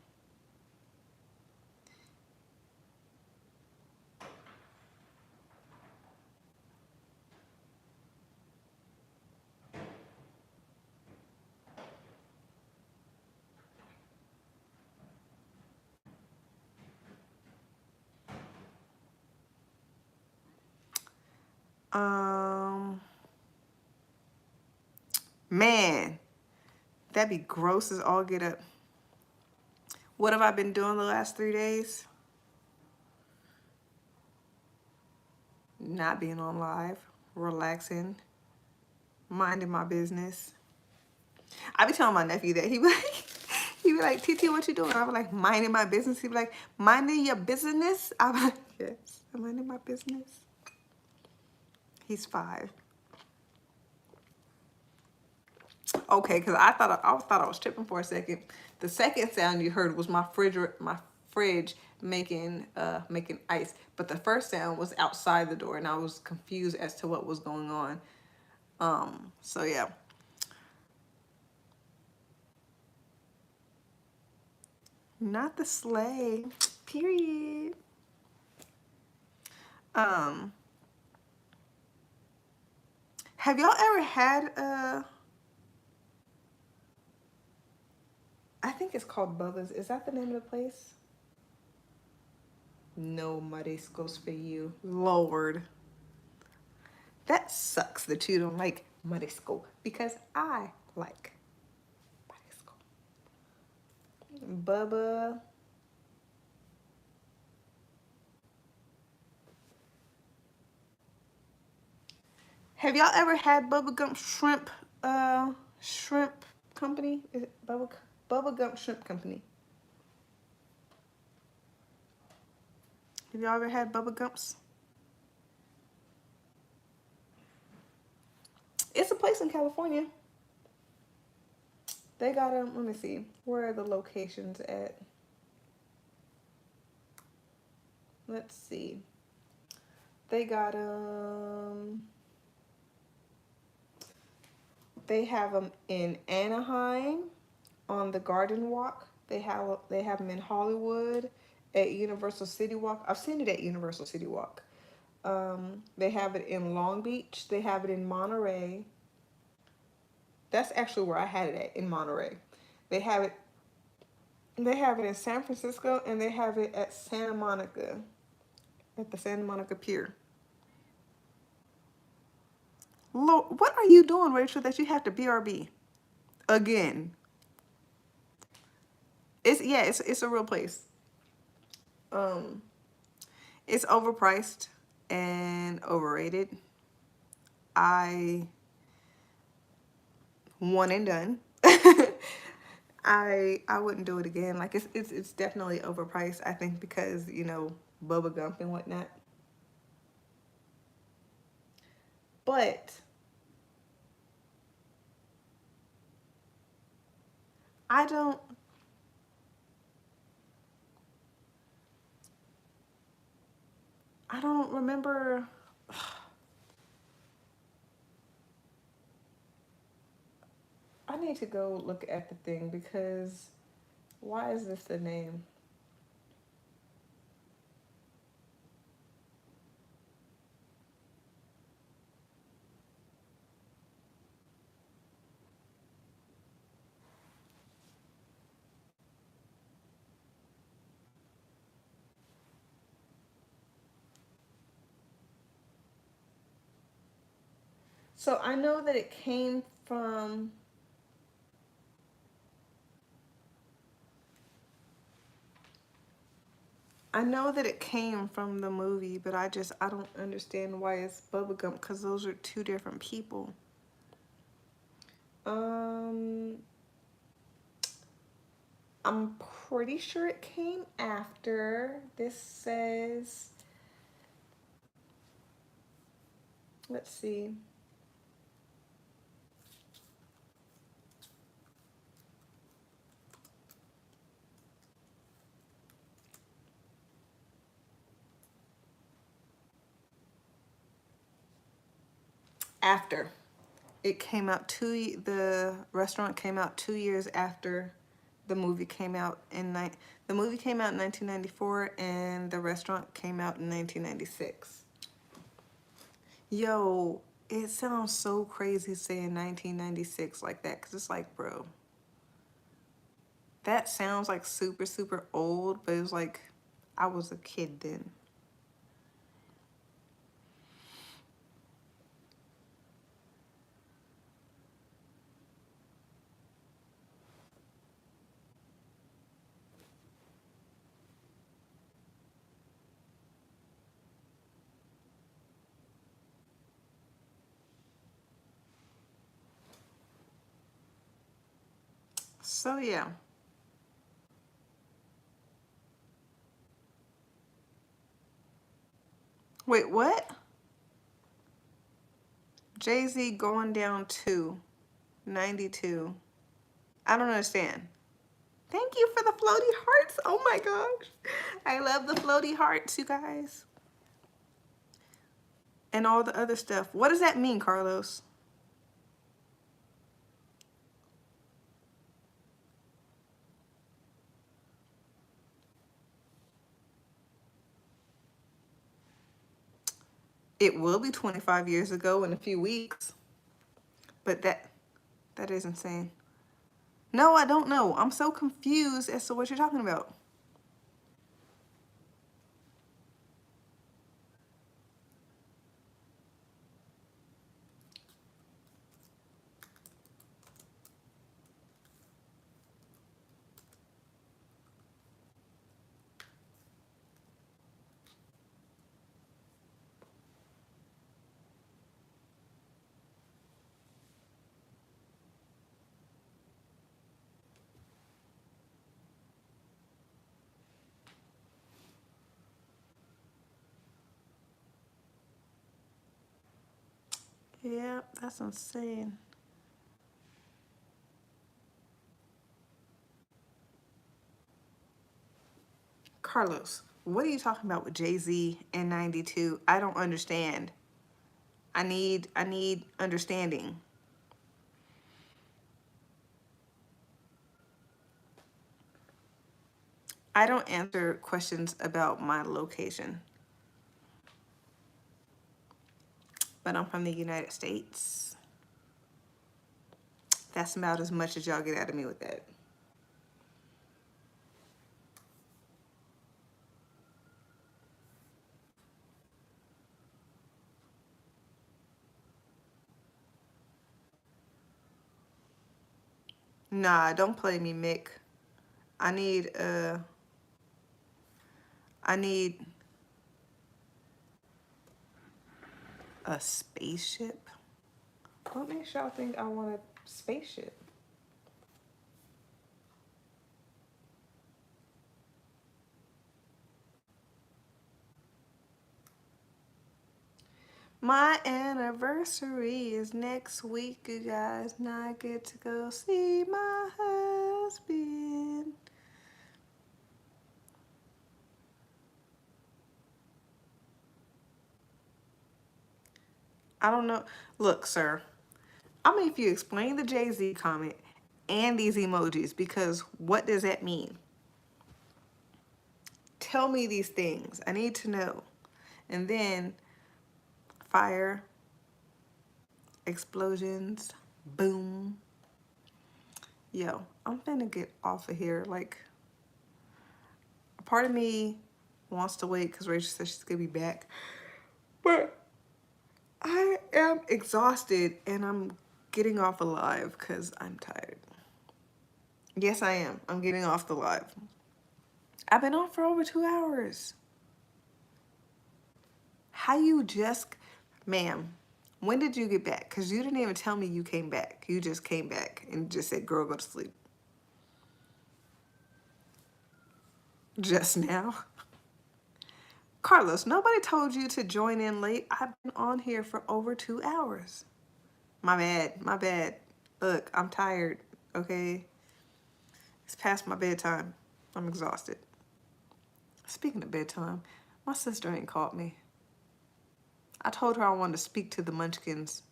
Man, that'd be gross as all get up. What have I been doing the last 3 days? Not being on live, relaxing, minding my business. I be telling my nephew that. He be like, TT, what you doing? I be like, minding my business. He be like, minding your business? I be like, yes, I'm minding my business. He's 5. Okay, because I thought I was tripping for a second. The second sound you heard was my fridge making ice. But the first sound was outside the door, and I was confused as to what was going on. So yeah. Not the sleigh. Period. Have y'all ever had I think it's called Bubba's. Is that the name of the place? No mariscos for you. Lord. That sucks that you don't like Marisco because I like marisco. Bubba. Have y'all ever had Bubba Gump Shrimp? Shrimp Company? Is it Bubba Gump Shrimp Company? Have y'all ever had Bubba Gumps? It's a place in California. They got them. Let me see. Where are the locations at? Let's see. They got them. They have them in Anaheim on the Garden Walk. They have them in Hollywood at Universal City Walk. I've seen it at Universal City Walk. They have it in Long Beach. They have it in Monterey. That's actually where I had it at, in Monterey. They have it. They have it in San Francisco, and they have it at Santa Monica, at the Santa Monica Pier. Lord, what are you doing, Rachel, that you have to BRB again? It's a real place. Um, it's overpriced and overrated. I one and done. I wouldn't do it again. Like it's definitely overpriced. I think because Bubba Gump and whatnot. But I don't. I don't remember. I need to go look at the thing because why is this the name? So I know that it came from. I know that it came from the movie, but I don't understand why it's bubblegum because those are two different people. Um, I'm pretty sure it came after. This says, let's see. After. It came out the restaurant came out 2 years after the movie came out the movie came out in 1994 and the restaurant came out in 1996. Yo, it sounds so crazy saying 1996 like that because it's like, bro, that sounds like super, super old, but it was like I was a kid then. So yeah. Wait, what? Jay-Z going down to 92. I don't understand. Thank you for the floaty hearts. Oh my gosh. I love the floaty hearts, you guys. And all the other stuff. What does that mean, Carlos? It will be 25 years ago in a few weeks. But that is insane. No, I don't know. I'm so confused as to what you're talking about. Yeah, that's insane. Carlos, what are you talking about with Jay-Z and 92? I don't understand. I need understanding. I don't answer questions about my location, but I'm from the United States. That's about as much as y'all get out of me with that. Nah, don't play me, Mick. I need I need a spaceship. What makes y'all think I want a spaceship? My anniversary is next week, you guys, and I get to go see my husband. I don't know. Look, sir, I'm gonna if you explain the Jay-Z comment and these emojis, because what does that mean? Tell me these things. I need to know. And then fire, explosions, boom. Yo, I'm finna get off of here. Like, a part of me wants to wait because Rachel says she's gonna be back. But I am exhausted and I'm getting off alive because I'm tired. Yes, I am. I'm getting off the live. I've been on for over 2 hours. How you just, ma'am, when did you get back? Because you didn't even tell me you came back. You just came back and just said, girl, go to sleep. Just now. Carlos, nobody told you to join in late. I've been on here for over 2 hours. My bad, my bad. Look, I'm tired, okay? It's past my bedtime. I'm exhausted. Speaking of bedtime, my sister ain't called me. I told her I wanted to speak to the munchkins.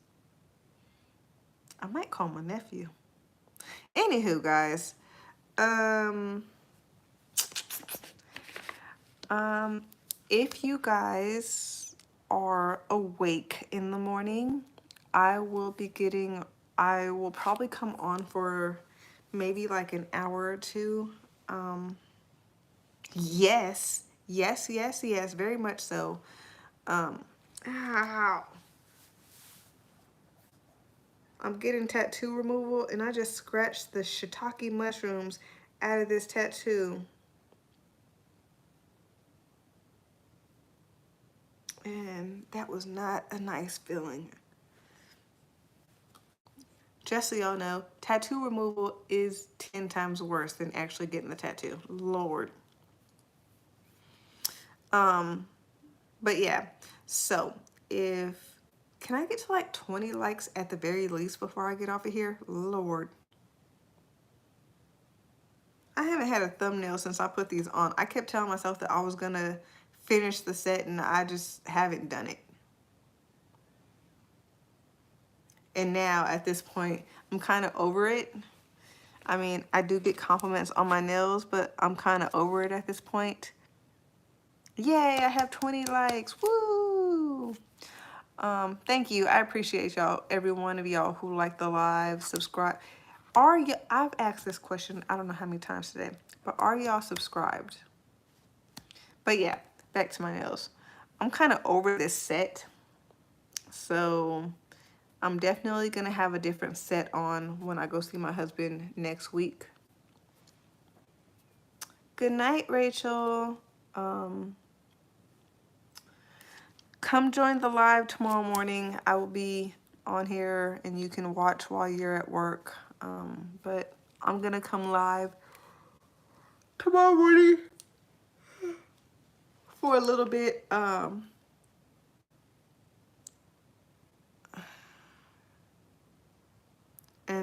I might call my nephew. Anywho, guys, um, um, if you guys are awake in the morning, I will probably come on for maybe like an hour or two. Yes, yes, yes, yes, very much so. Ow. I'm getting tattoo removal and I just scratched the shiitake mushrooms out of this tattoo. And that was not a nice feeling. Just so y'all know, tattoo removal is 10 times worse than actually getting the tattoo. Lord. But yeah, so if, can I get to like 20 likes at the very least before I get off of here? Lord. I haven't had a thumbnail since I put these on. I kept telling myself that I was gonna finish the set and I just haven't done it. And now at this point, I'm kind of over it. I mean, I do get compliments on my nails, but I'm kind of over it at this point. Yay, I have 20 likes. Woo! Thank you. I appreciate y'all, every one of y'all who like the live, subscribe. Are you, I've asked this question, I don't know how many times today, but are y'all subscribed? But yeah, back to my nails. I'm kind of over this set. So I'm definitely going to have a different set on when I go see my husband next week. Good night, Rachel. Come join the live tomorrow morning. I will be on here and you can watch while you're at work. But I'm going to come live tomorrow morning for a little bit.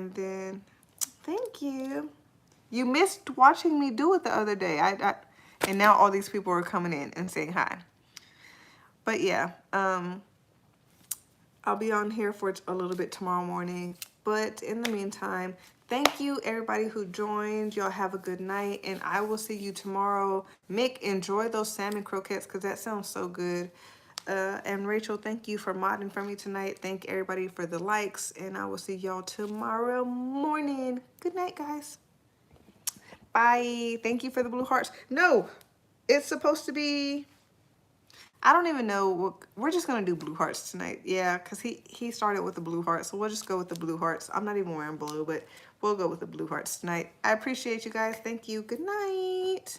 And then, thank you. You missed watching me do it the other day. And now all these people are coming in and saying hi. But yeah, I'll be on here for a little bit tomorrow morning. But in the meantime, thank you everybody who joined. Y'all have a good night, and I will see you tomorrow. Mick, enjoy those salmon croquettes because that sounds so good. And Rachel, thank you for modding for me tonight. Thank everybody for the likes, and I will see y'all tomorrow morning. Good night, guys. Bye. Thank you for the blue hearts. No, it's supposed to be... I don't even know. We're just going to do blue hearts tonight. Yeah, because he started with the blue hearts. So we'll just go with the blue hearts. I'm not even wearing blue, but we'll go with the blue hearts tonight. I appreciate you guys. Thank you. Good night.